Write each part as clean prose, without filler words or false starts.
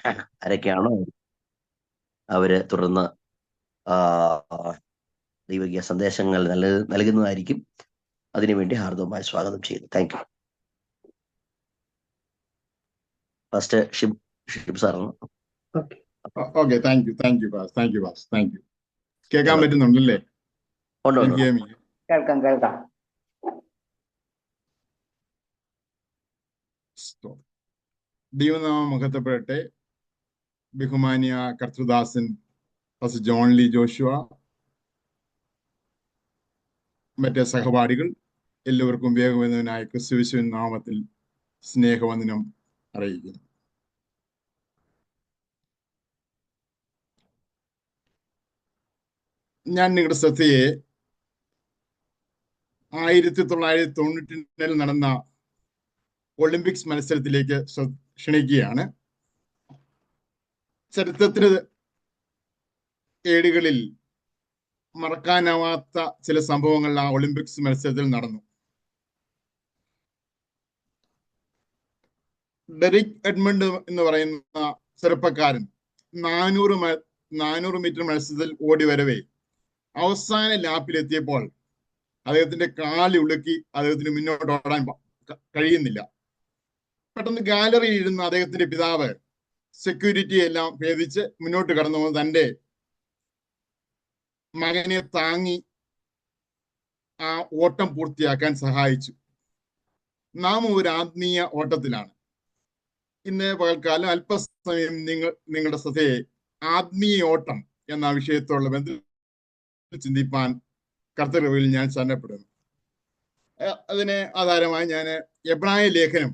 ആരൊക്കെയാണോ അവര് തുടർന്ന് ആ, ദൈവിക സന്ദേശങ്ങൾ നൽകുന്നതായിരിക്കും. അതിനുവേണ്ടി ഹാർദവമായി സ്വാഗതം ചെയ്യുന്നു. Thank you. ഫസ്റ്റ് ഷിബ് സാറാണ്. ഓക്കെ, താങ്ക് യു ബാസ്. കേൾക്കാൻ പറ്റുന്നുണ്ടല്ലേ? ഉണ്ട്. കേൾക്കാം. ദൈവനാമം മഹത്വപ്പെടട്ടെ. ബഹുമാനിയ കർത്തൃദാസൻ ഫസ്റ്റ് ജോൺ ലി ജോഷുവ, മറ്റേ സഹപാഠികൾ എല്ലാവർക്കും വേഗവന്ദനായ ക്രിസ്തുവിൻ നാമത്തിൽ സ്നേഹവന്ദനം അറിയിക്കുന്നു. ഞാൻ നിങ്ങളുടെ ശ്രദ്ധയെ 1990 നടന്ന ഒളിമ്പിക്സ് മത്സരത്തിലേക്ക് ക്ഷണിക്കുകയാണ്. ചരിത്രത്തിന് ഏടുകളിൽ മറക്കാനാവാത്ത ചില സംഭവങ്ങൾ ആ ഒളിമ്പിക്സ് മത്സരത്തിൽ നടന്നു. ഡെറിക് എഡ്മണ്ട് എന്ന് പറയുന്ന ചെറുപ്പക്കാരൻ 400 മീറ്റർ മത്സരത്തിൽ ഓടി വരവേ അവസാന ലാപ്പിലെത്തിയപ്പോൾ അദ്ദേഹത്തിന്റെ കാല് ഉളുക്കി അദ്ദേഹത്തിന് മുന്നോട്ട് ഓടാൻ കഴിയുന്നില്ല. പെട്ടെന്ന് ഗാലറിയിൽ ഇരുന്ന അദ്ദേഹത്തിന്റെ പിതാവ് സെക്യൂരിറ്റി എല്ലാം ഭേദിച്ച് മുന്നോട്ട് കടന്നു വന്ന് തന്റെ മകനെ താങ്ങി ആ ഓട്ടം പൂർത്തിയാക്കാൻ സഹായിച്ചു. നാം ഒരു ആത്മീയ ഓട്ടത്തിലാണ്. ഇന്ന് പകൽക്കാലം അല്പസമയം നിങ്ങളുടെ ശ്രദ്ധയെ ആത്മീയ ഓട്ടം എന്ന വിഷയത്തോടുള്ള ബന്ധത്തിൽ ചിന്തിപ്പാൻ കർത്തൃകൃപയിൽ ഞാൻ ശരണപ്പെടുന്നു. അതിന് ആധാരമായി ഞാൻ എബ്രായ ലേഖനം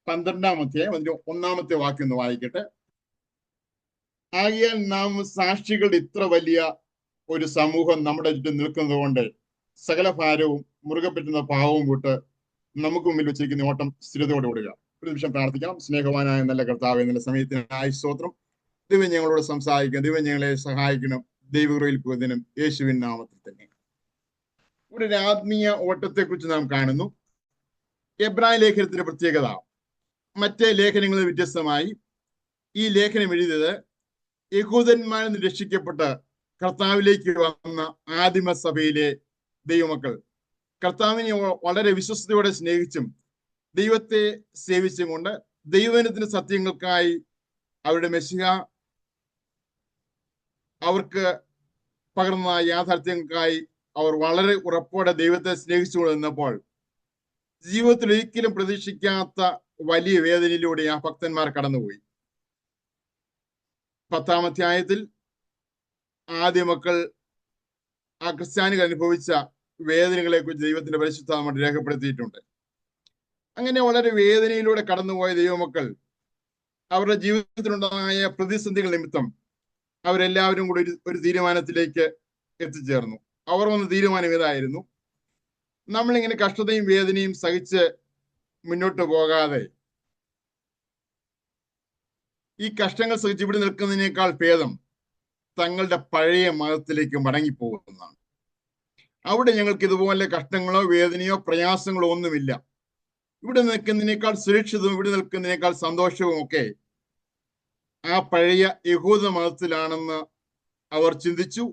12-ാം അധ്യായം അതിന്റെ 1-ാമത്തെ വാക്യം ഒന്ന് വായിക്കട്ടെ. ആകയാൽ നാം സാക്ഷികളുടെ ഇത്ര വലിയ ഒരു സമൂഹം നമ്മുടെ ചുറ്റും നിൽക്കുന്നത് കൊണ്ട് സകല ഭാരവും മുറുകെ പറ്റുന്ന പാവവും വിട്ട് നമുക്ക് മുമ്പിൽ വെച്ചിരിക്കുന്ന ഓട്ടം സ്ഥിരതയോടെ ഓടുക. ഒരു നിമിഷം പ്രാർത്ഥിക്കാം. സ്നേഹവാനായ നല്ല കർത്താവ്, എന്നുള്ള സമയത്തിനായി സ്തോത്രം. ദൈവം ഞങ്ങളോട് സംസാരിക്കണം, ദൈവം ഞങ്ങളെ സഹായിക്കണം. ദൈവകൃപയിൽ പോകുന്നതിനും യേശുവിൻ നാമത്തിൽ തന്നെ. ഇവിടെ ഒരു ആത്മീയ ഓട്ടത്തെ കുറിച്ച് നാം കാണുന്നു. എബ്രായ ലേഖനത്തിന്റെ പ്രത്യേകത മറ്റേ ലേഖനങ്ങളിൽ വ്യത്യസ്തമായി ഈ ലേഖനം എഴുതിയത് യഹൂദന്മാരിൽ നിന്ന് രക്ഷിക്കപ്പെട്ട് കർത്താവിലേക്ക് വന്ന ആദിമസഭയിലെ ദൈവമക്കൾ കർത്താവിനെ വളരെ വിശ്വസ്തയോടെ സ്നേഹിച്ചും ദൈവത്തെ സേവിച്ചും കൊണ്ട് ദൈവജനത്തിന്റെ സത്യങ്ങൾക്കായി അവരുടെ മെസ്സിഹ അവർക്ക് പകർന്ന യാഥാർത്ഥ്യങ്ങൾക്കായി അവർ വളരെ ഉറപ്പോടെ ദൈവത്തെ സ്നേഹിച്ചുകൊണ്ട് നിന്നപ്പോൾ ജീവിതത്തിൽ ഒരിക്കലും പ്രതീക്ഷിക്കാത്ത വലിയ വേദനയിലൂടെ ആ ഭക്തന്മാർ കടന്നുപോയി. 10-ാം അധ്യായത്തിൽ ആദ്യ മക്കൾ ആ ക്രിസ്ത്യാനികൾ അനുഭവിച്ച വേദനകളെ കുറിച്ച് ദൈവത്തിന്റെ പരിശുദ്ധാത്മ രേഖപ്പെടുത്തിയിട്ടുണ്ട്. അങ്ങനെ വളരെ വേദനയിലൂടെ കടന്നുപോയ ദൈവമക്കൾ അവരുടെ ജീവിതത്തിലുണ്ടായ പ്രതിസന്ധികൾ നിമിത്തം അവരെല്ലാവരും കൂടി ഒരു തീരുമാനത്തിലേക്ക് എത്തിച്ചേർന്നു. അവർ വന്ന തീരുമാനം ഇതായിരുന്നു: നമ്മളിങ്ങനെ കഷ്ടതയും വേദനയും സഹിച്ച് മുന്നോട്ട് പോകാതെ ഈ കഷ്ടങ്ങൾ സഹിച്ച് ഇവിടെ നിൽക്കുന്നതിനേക്കാൾ ഭേദം തങ്ങളുടെ പഴയ മതത്തിലേക്ക് മടങ്ങിപ്പോകുന്നതാണ്. അവിടെ ഞങ്ങൾക്ക് ഇതുപോലെ കഷ്ടങ്ങളോ വേദനയോ പ്രയാസങ്ങളോ ഒന്നുമില്ല. ഇവിടെ നിൽക്കുന്നതിനേക്കാൾ സുരക്ഷിതവും ഇവിടെ നിൽക്കുന്നതിനേക്കാൾ സന്തോഷവും ഒക്കെ ആ പഴയ യഹൂദ മതത്തിലാണെന്ന് അവർ ചിന്തിച്ചു.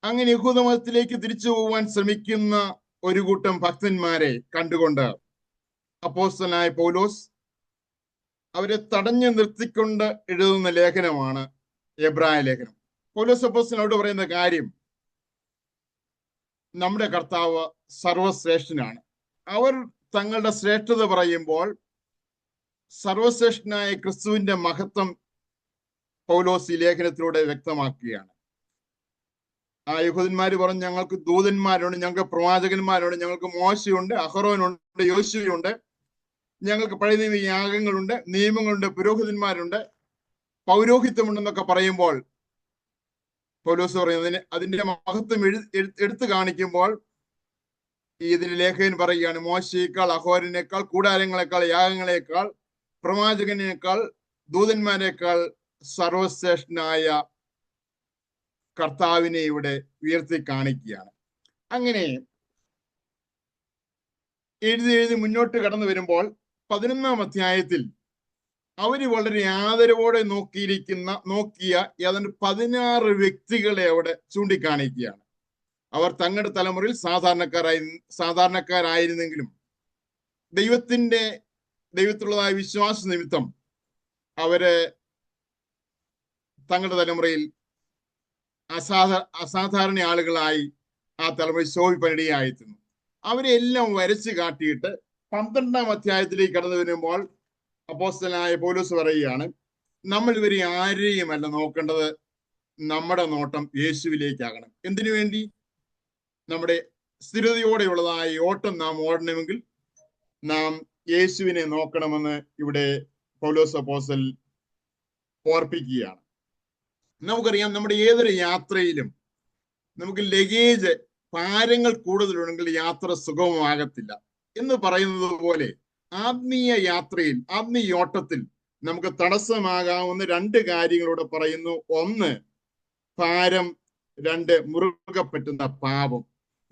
അങ്ങനെ യഹൂദ മതത്തിലേക്ക് തിരിച്ചു പോകാൻ ശ്രമിക്കുന്ന ഒരു കൂട്ടം ഭക്തന്മാരെ കണ്ടുകൊണ്ട് അപ്പോസ്തലനായ പൗലോസ് അവരെ തടഞ്ഞു നിർത്തിക്കൊണ്ട് എഴുതുന്ന ലേഖനമാണ് എബ്രായ ലേഖനം. പൗലോസ് അപ്പോസ്തലനോട് പറയുന്ന കാര്യം, നമ്മുടെ കർത്താവ് സർവശ്രേഷ്ഠനാണ്. അവർ തങ്ങളുടെ ശ്രേഷ്ഠത പറയുമ്പോൾ സർവശ്രേഷ്ഠനായ ക്രിസ്തുവിന്റെ മഹത്വം പൗലോസ് ഈ ലേഖനത്തിലൂടെ വ്യക്തമാക്കുകയാണ്. ആ യഹൂദന്മാര് പറഞ്ഞു, ഞങ്ങൾക്ക് ദൂതന്മാരുണ്ട്, ഞങ്ങൾക്ക് പ്രവാചകന്മാരുണ്ട്, ഞങ്ങൾക്ക് മോശയുണ്ട്, അഹറോനുണ്ട്, യോശുവയുണ്ട്, ഞങ്ങൾക്ക് പഴയ നിയമ യാഗങ്ങളുണ്ട്, നിയമങ്ങളുണ്ട്, പുരോഹിതന്മാരുണ്ട്, പൗരോഹിത്യമുണ്ടെന്നൊക്കെ പറയുമ്പോൾ പൗലോസ് പറയുന്നതിന് അതിന്റെ മഹത്വം എടുത്തു കാണിക്കുമ്പോൾ ഇതിന് ലേഖകൻ പറയുകയാണ്, മോശയേക്കാൾ, അഹോരനേക്കാൾ, കൂടാരങ്ങളെക്കാൾ, യാഗങ്ങളെക്കാൾ, പ്രവാചകനേക്കാൾ, ദൂതന്മാരെക്കാൾ സർവശ്രേഷ്ഠനായ കർത്താവിനെ ഇവിടെ ഉയർത്തി കാണിക്കുകയാണ്. അങ്ങനെ എഴുതി മുന്നോട്ട് കടന്നു വരുമ്പോൾ 11-ാം അധ്യായത്തിൽ അവര് വളരെ ആദരവോടെ നോക്കിയ ഏതാണ്ട് 16 വ്യക്തികളെ അവിടെ ചൂണ്ടിക്കാണിക്കുകയാണ്. അവർ തങ്ങളുടെ തലമുറയിൽ സാധാരണക്കാരായിരുന്നെങ്കിലും ദൈവത്തിലുള്ളതായ വിശ്വാസ നിമിത്തം അവര് തങ്ങളുടെ തലമുറയിൽ അസാധാരണ ആളുകളായി ആ തലമുറയിൽ ശോഭിപ്പനിടയായിരുന്നു. അവരെ എല്ലാം വരച്ചു കാട്ടിയിട്ട് 12-ാം അധ്യായത്തിലേക്ക് കടന്നു വരുമ്പോൾ അപ്പോസ്തലനായ പൗലോസ് പറയുകയാണ്, നമ്മൾ ഇവരെ ആരെയുമല്ല നോക്കേണ്ടത്, നമ്മുടെ നോട്ടം യേശുവിലേക്കാകണം. എന്തിനു വേണ്ടി? നമ്മുടെ സ്ഥിരതയോടെയുള്ളതായ ഓട്ടം നാം ഓടണമെങ്കിൽ നാം യേശുവിനെ നോക്കണമെന്ന് ഇവിടെ പൗലോസ് അപ്പോസ്തലൻ ഓർപ്പിക്കുകയാണ്. നമുക്കറിയാം, നമ്മുടെ ഏതൊരു യാത്രയിലും നമുക്ക് ലഗേജ് ഭാരങ്ങൾ കൂടുതലുണ്ടെങ്കിൽ യാത്ര സുഗമമാകത്തില്ല എന്ന് പറയുന്നത് പോലെ ആത്മീയ യാത്രയിൽ, ആത്മീയ ഓട്ടത്തിൽ നമുക്ക് തടസ്സമാകാവുന്ന 2 കാര്യങ്ങളോട് പറയുന്നു. 1 ഭാരം, 2 മുറുകെ പറ്റുന്ന പാപം.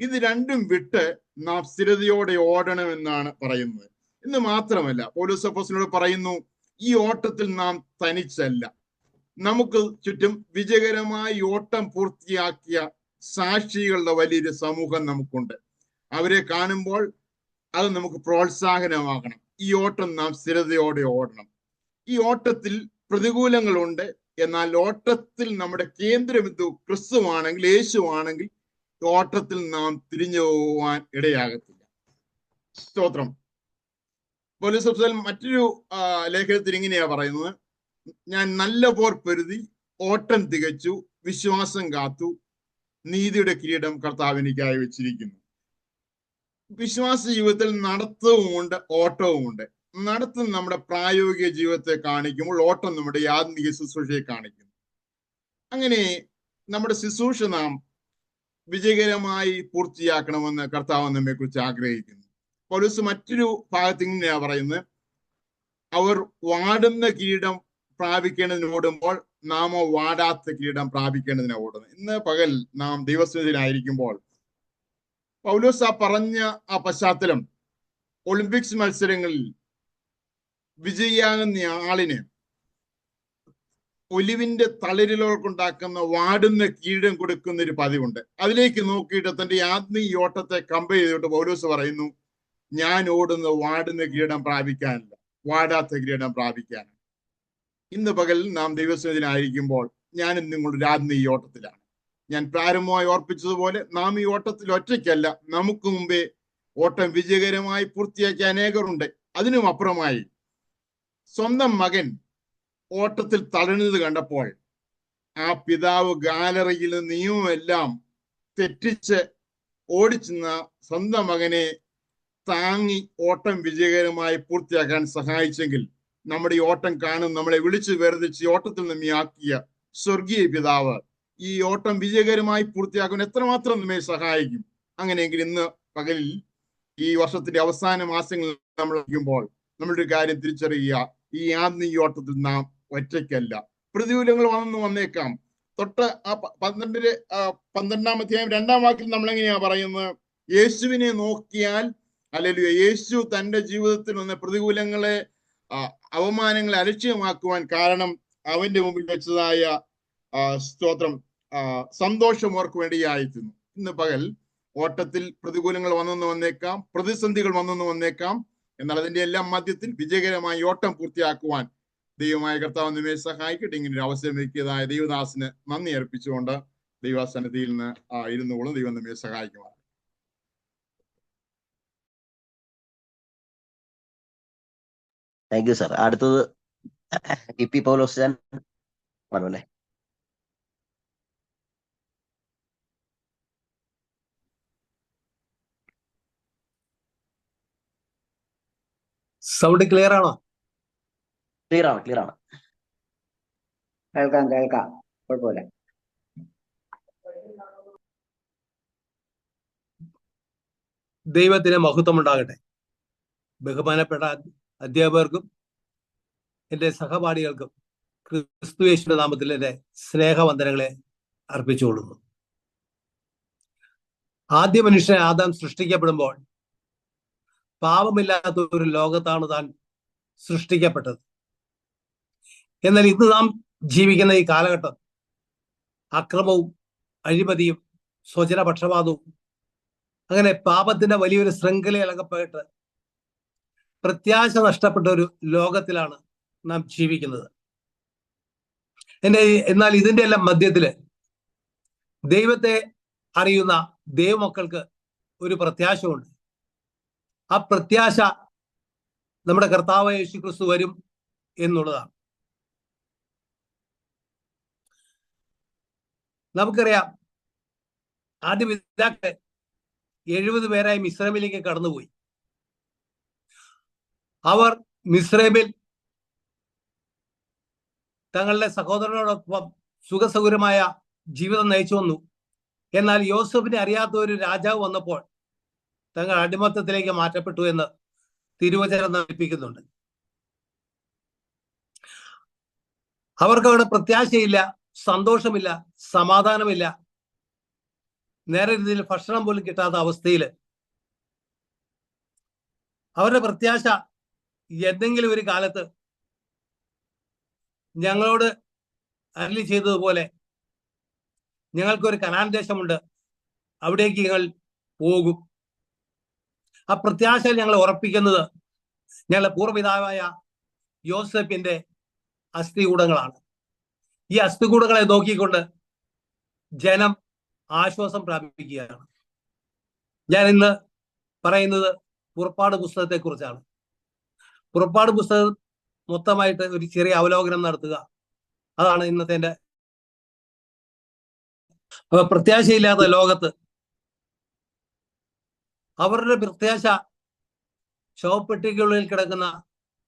ഇത് രണ്ടും വിട്ട് നാം സ്ഥിരതയോടെ ഓടണമെന്നാണ് പറയുന്നത്. എന്ന് മാത്രമല്ല, പൗലോസ് അപ്പോസ്തലനോട് പറയുന്നു, ഈ ഓട്ടത്തിൽ നാം തനിച്ചല്ല. നമുക്ക് ചുറ്റും വിജയകരമായി ഓട്ടം പൂർത്തിയാക്കിയ സാക്ഷികളുടെ വലിയൊരു സമൂഹം നമുക്കുണ്ട്. അവരെ കാണുമ്പോൾ അത് നമുക്ക് പ്രോത്സാഹനമാകണം. ഈ ഓട്ടം നാം സ്ഥിരതയോടെ ഓടണം. ഈ ഓട്ടത്തിൽ പ്രതികൂലങ്ങളുണ്ട്. എന്നാൽ ഓട്ടത്തിൽ നമ്മുടെ കേന്ദ്രബിന്ദു ക്രിസ്തുവാണെങ്കിൽ, യേശുവാണെങ്കിൽ ഓട്ടത്തിൽ നാം തിരിഞ്ഞു പോവാൻ ഇടയാകത്തില്ല. സ്തോത്രം. പൗലോസ് അപ്പോസ്തലൻ മറ്റൊരു ലേഖനത്തിൽ ഇങ്ങനെയാ പറയുന്നത്, ഞാൻ നല്ല പോർ പൊരുതി, ഓട്ടം തികച്ചു, വിശ്വാസം കാത്തു, നീതിയുടെ കിരീടം കർത്താവ് എനിക്കായി വെച്ചിരിക്കുന്നു. വിശ്വാസ ജീവിതത്തിൽ നടത്തവുമുണ്ട്, ഓട്ടവുമുണ്ട്. നടത്തം നമ്മുടെ പ്രായോഗിക ജീവിതത്തെ കാണിക്കുമ്പോൾ ഓട്ടം നമ്മുടെ ആത്മീയ ശുശ്രൂഷയെ കാണിക്കുന്നു. അങ്ങനെ നമ്മുടെ ശുശ്രൂഷ നാം വിജയകരമായി പൂർത്തിയാക്കണമെന്ന് കർത്താവ് നമ്മെ കുറിച്ച് ആഗ്രഹിക്കുന്നു. പൗലോസ് മറ്റൊരു ഭാഗത്ത് ഇങ്ങനെയാ പറയുന്നത്, അവർ വാടുന്ന കിരീടം പ്രാപിക്കേണ്ടതിന് ഓടുമ്പോൾ നാമോ വാടാത്ത കിരീടം പ്രാപിക്കേണ്ടതിന് ഓടുന്നത്. ഇന്ന് പകൽ നാം ദൈവസ്ഥിതിയിലായിരിക്കുമ്പോൾ പൗലോസ് പറഞ്ഞ ആ പശ്ചാത്തലം, ഒളിമ്പിക്സ് മത്സരങ്ങളിൽ വിജയിയാകുന്ന ആളിന് ഒലിവിന്റെ തളിരിലുണ്ടാക്കുന്ന വാടുന്ന കിരീടം കൊടുക്കുന്ന ഒരു പതിവുണ്ട്. അതിലേക്ക് നോക്കിയിട്ട് തന്റെ ആത്മീയ ഓട്ടത്തെ കമ്പയർ ചെയ്തിട്ട് പൗലോസ് പറയുന്നു, ഞാൻ ഓടുന്ന വാടുന്ന കിരീടം പ്രാപിക്കാനല്ല, വാടാത്ത കിരീടം പ്രാപിക്കാനാണ്. ഇന്ന് പകൽ നാം ദൈവസ്ഥിതിയിലായിരിക്കുമ്പോൾ ഞാനും നിങ്ങളുടെ ആത്മീയ ഓട്ടത്തിലാണ്. ഞാൻ പ്രാരംഭമായി ഓർപ്പിച്ചതുപോലെ നാം ഈ ഓട്ടത്തിൽ ഒറ്റയ്ക്കല്ല. നമുക്ക് മുമ്പേ ഓട്ടം വിജയകരമായി പൂർത്തിയാക്കിയ അനേകരുണ്ട്. അതിനും അപ്പുറമായി സ്വന്തം മകൻ ഓട്ടത്തിൽ തളരുന്നത് കണ്ടപ്പോൾ ആ പിതാവ് ഗാലറിയിൽ നിയമമെല്ലാം തെറ്റിച്ച് ഓടിച്ചെന്ന സ്വന്തം മകനെ താങ്ങി ഓട്ടം വിജയകരമായി പൂർത്തിയാക്കാൻ സഹായിച്ചെങ്കിൽ നമ്മുടെ ഈ ഓട്ടം കാണും നമ്മളെ വിളിച്ചു വേർതിരിച്ച് ഓട്ടത്തിൽ നമ്മെ ആക്കിയ സ്വർഗീയ പിതാവ് ഈ ഓട്ടം വിജയകരമായി പൂർത്തിയാക്കാൻ എത്രമാത്രം നമ്മെ സഹായിക്കും. അങ്ങനെയെങ്കിൽ ഇന്ന് പകലിൽ ഈ വർഷത്തിന്റെ അവസാന മാസങ്ങളിൽ നമ്മൾ ഇരിക്കുമ്പോൾ നമ്മളൊരു കാര്യം തിരിച്ചറിയുക, ഈ ആത്മീയ ഓട്ടത്തിൽ നാം ഒറ്റയ്ക്കല്ല. പ്രതികൂലങ്ങൾ വന്നേക്കാം. തൊട്ട് ആ 12-ാം അധ്യായം 2-ാം വാക്യം നമ്മൾ എങ്ങനെയാ പറയുന്നത്, യേശുവിനെ നോക്കിയാൽ, അല്ലെങ്കിൽ യേശു തന്റെ ജീവിതത്തിൽ വന്ന പ്രതികൂലങ്ങളെ, അവമാനങ്ങളെ അലക്ഷ്യമാക്കുവാൻ കാരണം അവന്റെ മുമ്പിൽ വെച്ചതായ സ്തോത്രം സന്തോഷം ഓർക്ക് വേണ്ടിയായിരുന്നു. ഇന്ന് പകൽ ഓട്ടത്തിൽ പ്രതികൂലങ്ങൾ വന്നേക്കാം, പ്രതിസന്ധികൾ വന്നേക്കാം. എന്നാൽ അതിന്റെ എല്ലാം മധ്യത്തിൽ വിജയകരമായി ഓട്ടം പൂർത്തിയാക്കുവാൻ ദൈവമായ കർത്താവ് നമ്മെ സഹായിക്കട്ടെ. ഇങ്ങനെ ഒരു അവസരം ഒരുക്കിയതായ ദൈവദാസിന് നന്ദി അർപ്പിച്ചുകൊണ്ട് ദൈവസന്നിധിയിൽ നിന്ന് ഇരുന്നുകൊള്ളും. ദൈവം നമ്മെ സഹായിക്കുവാൻ. Thank you sir. അടുത്തത് ഇ.പി. പൗലോസ് പറഞ്ഞല്ലേ. സൗണ്ട് ക്ലിയർ ആണോ? ക്ലിയർ ആണ്, ക്ലിയർ ആണ്. കേൾക്കാം, കുഴപ്പമില്ല. ദൈവത്തിന് മഹത്വം ഉണ്ടാകട്ടെ. ബഹുമാനപ്പെട്ട അധ്യാപകർക്കും എൻ്റെ സഹപാഠികൾക്കും ക്രിസ്തുയേശുവിന്റെ നാമത്തിൽ എൻ്റെ സ്നേഹവന്ദനങ്ങളെ അർപ്പിച്ചുകൊള്ളുന്നു. ആദ്യ മനുഷ്യൻ ആദാം സൃഷ്ടിക്കപ്പെടുമ്പോൾ പാപമില്ലാത്ത ഒരു ലോകത്താണ് താൻ സൃഷ്ടിക്കപ്പെട്ടത്. എന്നാൽ ഇന്ന് നാം ജീവിക്കുന്ന ഈ കാലഘട്ടം അക്രമവും അഴിമതിയും സ്വജനപക്ഷപാതവും അങ്ങനെ പാപത്തിന്റെ വലിയൊരു ശൃംഖലയിൽ അകപ്പെട്ട് പ്രത്യാശ നഷ്ടപ്പെട്ട ഒരു ലോകത്തിലാണ് നാം ജീവിക്കുന്നത്. എന്നാൽ ഇതിന്റെ എല്ലാം മധ്യത്തില് ദൈവത്തെ അറിയുന്ന ദൈവമക്കൾക്ക് ഒരു പ്രത്യാശയുണ്ട്. ആ പ്രത്യാശ നമ്മുടെ കർത്താവ് യേശു ക്രിസ്തു വരും എന്നുള്ളതാണ്. നമുക്കറിയാം, ആദ്യം പിതാക്കള് 70 പേരായി മിസ്രൈമിലേക്ക് കടന്നുപോയി. അവർ മിസ്രൈമിൽ തങ്ങളുടെ സഹോദരനോടൊപ്പം സുഖസൗകര്യമായ ജീവിതം നയിച്ചു വന്നു. എന്നാൽ യോസഫിനെ അറിയാത്ത ഒരു രാജാവ് വന്നപ്പോൾ തങ്ങൾ അടിമത്തത്തിലേക്ക് മാറ്റപ്പെട്ടു എന്ന് തിരുവചനം നൽകിപ്പിക്കുന്നുണ്ട്. അവർക്ക് അവിടെ പ്രത്യാശയില്ല, സന്തോഷമില്ല, സമാധാനമില്ല. നേരെ രീതിയിൽ ഭക്ഷണം പോലും കിട്ടാത്ത അവസ്ഥയിൽ അവരുടെ പ്രത്യാശ എന്തെങ്കിലും ഒരു കാലത്ത് ഞങ്ങളോട് അരുളി ചെയ്തതുപോലെ ഞങ്ങൾക്കൊരു കനാൻ ദേശമുണ്ട്, അവിടേക്ക് ഞങ്ങൾ പോകും. ആ പ്രത്യാശ ഞങ്ങൾ ഉറപ്പിക്കുന്നത് ഞങ്ങളുടെ പൂർവ്വപിതാവായ യോസേപ്പിന്റെ അസ്ഥികൂടങ്ങളാണ്. ഈ അസ്ഥികൂടങ്ങളെ നോക്കിക്കൊണ്ട് ജനം ആശ്വാസം പ്രാപിക്കുകയാണ്. ഞാൻ ഇന്ന് പറയുന്നത് പുറപ്പാട് പുസ്തകത്തെ കുറിച്ചാണ്. പുറപ്പാട് പുസ്തകം മൊത്തമായിട്ട് ഒരു ചെറിയ അവലോകനം നടത്തുക, അതാണ് ഇന്നത്തെ എൻ്റെ. പ്രത്യാശയില്ലാത്ത ലോകത്ത് അവരുടെ പ്രത്യാശ ശവപ്പെട്ടിക്കുള്ളിൽ കിടക്കുന്ന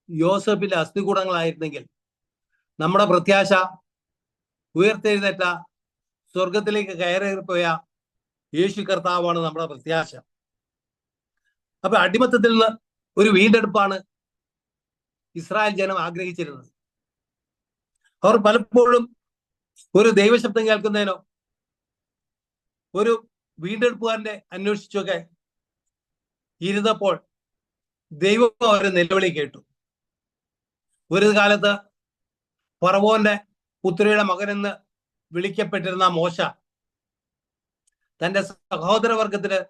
യോസഫിന്റെ അസ്ഥികൂടങ്ങളായിരുന്നെങ്കിൽ, നമ്മുടെ പ്രത്യാശ ഉയർത്തെഴുന്നേറ്റ സ്വർഗത്തിലേക്ക് കയറിപ്പോയ യേശു കർത്താവാണ് നമ്മുടെ പ്രത്യാശ. അപ്പൊ അടിമത്തത്തിൽ നിന്ന് ഒരു വീണ്ടെടുപ്പാണ് ഇസ്രായേൽ ജനം ആഗ്രഹിച്ചിരുന്നത്. അവർ പലപ്പോഴും ഒരു ദൈവശബ്ദം കേൾക്കുന്നതിനോ ഒരു വീണ്ടെടുപ്പുകാരനെ അന്വേഷിച്ചൊക്കെ ഇരുന്നപ്പോൾ ദൈവം അവരെ നിലവിളി കേട്ടു. ഒരു കാലത്ത് ഫറവോന്റെ പുത്രിയുടെ മകനെന്ന് വിളിക്കപ്പെട്ടിരുന്ന മോശ തന്റെ സഹോദരവർഗത്തിന്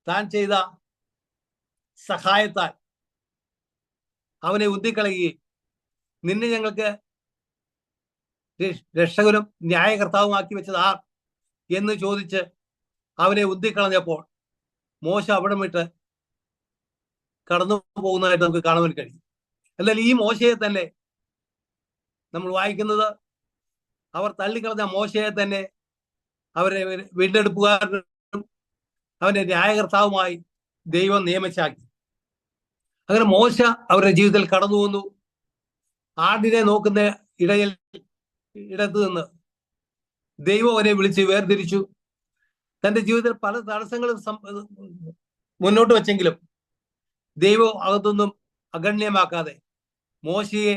താൻ ചെയ്ത സഹായത്താൽ അവനെ ഉന്തിക്കളയുകയും നിന്നെ ഞങ്ങൾക്ക് രക്ഷകനും ന്യായകർത്താവുമാക്കി വെച്ചത് ആർ എന്ന് ചോദിച്ച് അവനെ ഉന്തിക്കളഞ്ഞപ്പോൾ മോശ അവിടം വിട്ട് കടന്നു പോകുന്നതായിട്ട് നമുക്ക് കാണുവാൻ കഴിയും. എന്നാൽ ഈ മോശയെ തന്നെ നമ്മൾ വായിക്കുന്നത്, അവർ തള്ളിക്കളഞ്ഞ മോശയെ തന്നെ അവരെ വീണ്ടെടുപ്പുകാരനും അവന്റെ ന്യായകർത്താവുമായി ദൈവം നിയമിച്ചാക്കി. അങ്ങനെ മോശ അവരുടെ ജീവിതത്തിൽ കടന്നു വന്നു. ആടിനെ നോക്കുന്ന ഇടത്ത് നിന്ന് ദൈവം അവനെ വിളിച്ച് വേർതിരിച്ചു. തന്റെ ജീവിതത്തിൽ പല തടസ്സങ്ങളും മുന്നോട്ട് വെച്ചെങ്കിലും ദൈവം അകത്തൊന്നും അഗണ്യമാക്കാതെ മോശയെ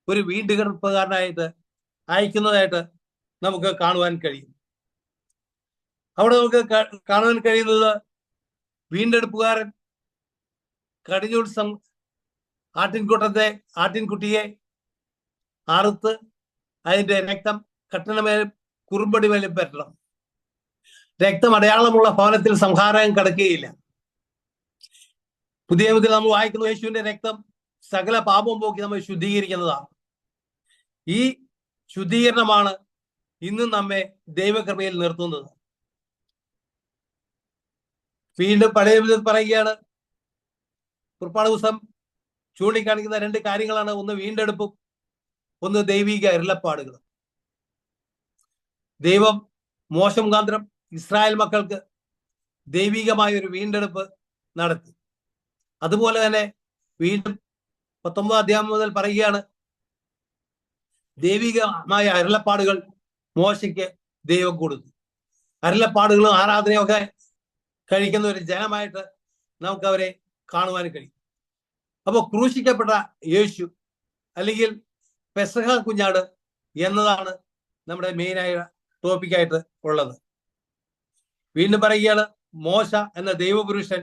ഒരു വീണ്ടെടുപ്പുകാരനായിട്ട് അയക്കുന്നതായിട്ട് നമുക്ക് കാണുവാൻ കഴിയും. അവിടെ നമുക്ക് കാണുവാൻ കഴിയുന്നത്, വീണ്ടെടുപ്പുകാരൻ കടിഞ്ഞൂൽ ആട്ടിൻകുട്ടിയെ അറുത്ത് അതിന്റെ രക്തം കട്ടണമേലും കുറുമ്പടി മേലും പറ്റണം. രക്തം അടയാളമുള്ള ഭവനത്തിൽ സംഹാരം കിടക്കുകയില്ല. പുതിയ നിയമത്തിൽ നമ്മൾ വായിക്കുന്ന യേശുവിന്റെ രക്തം സകല പാപവും പോക്കി നമ്മൾ ശുദ്ധീകരിക്കുന്നതാണ്. ഈ ശുദ്ധീകരണമാണ് ഇന്നും നമ്മെ ദൈവകൃപയിൽ നിർത്തുന്നത്. വീണ്ടും പഴയ പറയുകയാണ്, പുറപ്പാട് പുസ്തകം ചൂണ്ടിക്കാണിക്കുന്ന 2 കാര്യങ്ങളാണ്. ഒന്ന് വീണ്ടെടുപ്പും, ഒന്ന് ദൈവിക അരുളപ്പാടുകളും. ദൈവം മോശ മുഖാന്തരം ഇസ്രായേൽ മക്കൾക്ക് ദൈവികമായ ഒരു വീണ്ടെടുപ്പ് നടത്തി. അതുപോലെ തന്നെ വീണ്ടും 19 അധ്യായം മുതൽ പറയുകയാണ്, ദൈവികമായ അരുളപ്പാടുകൾ മോശയ്ക്ക് ദൈവം കൊടുത്തു. അരുളപ്പാടുകളും ആരാധനയും ഒക്കെ കഴിക്കുന്ന ഒരു ജനമായിട്ട് നമുക്ക് അവരെ കാണുവാൻ കഴിയും. അപ്പോൾ ക്രൂശിക്കപ്പെട്ട യേശു അല്ലെങ്കിൽ പെസഹ കുഞ്ഞാട് എന്നതാണ് നമ്മുടെ മെയിനായ ടോപ്പിക്കായിട്ട് ഉള്ളത്. വീണ്ടും പറയുകയാണ്, മോശ എന്ന ദൈവപുരുഷൻ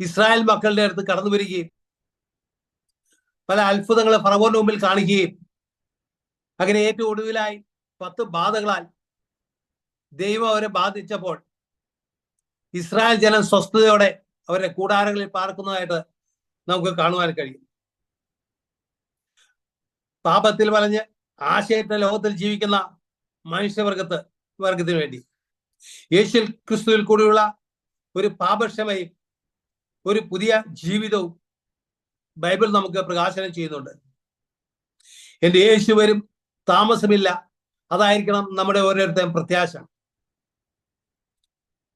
ഇസ്രായേൽ മക്കളുടെ അടുത്ത് കടന്നു വരികയും പല അത്ഭുതങ്ങൾ ഫറവോന്റെ മുമ്പിൽ കാണിക്കുകയും അങ്ങനെ ഏറ്റവും ഒടുവിലായി 10 ബാധകളാൽ ദൈവം അവരെ ബാധിച്ചപ്പോൾ ഇസ്രായേൽ ജനം സ്വസ്ഥതയോടെ അവരുടെ കൂടാരങ്ങളിൽ പാർക്കുന്നതായിട്ട് നമുക്ക് കാണുവാൻ കഴിയും. പാപത്തിൽ വലഞ്ഞ് ആശയത്തെ ലോകത്തിൽ ജീവിക്കുന്ന വർഗത്തിന് വേണ്ടി യേശു ക്രിസ്തുവിൽ കൂടിയുള്ള ഒരു പാപക്ഷമയും ഒരു പുതിയ ജീവിതവും ബൈബിൾ നമുക്ക് പ്രകാശനം ചെയ്യുന്നുണ്ട്. എന്റെ യേശു വരും, താമസമില്ല. അതായിരിക്കണം നമ്മുടെ ഓരോരുത്തരും പ്രത്യാശ.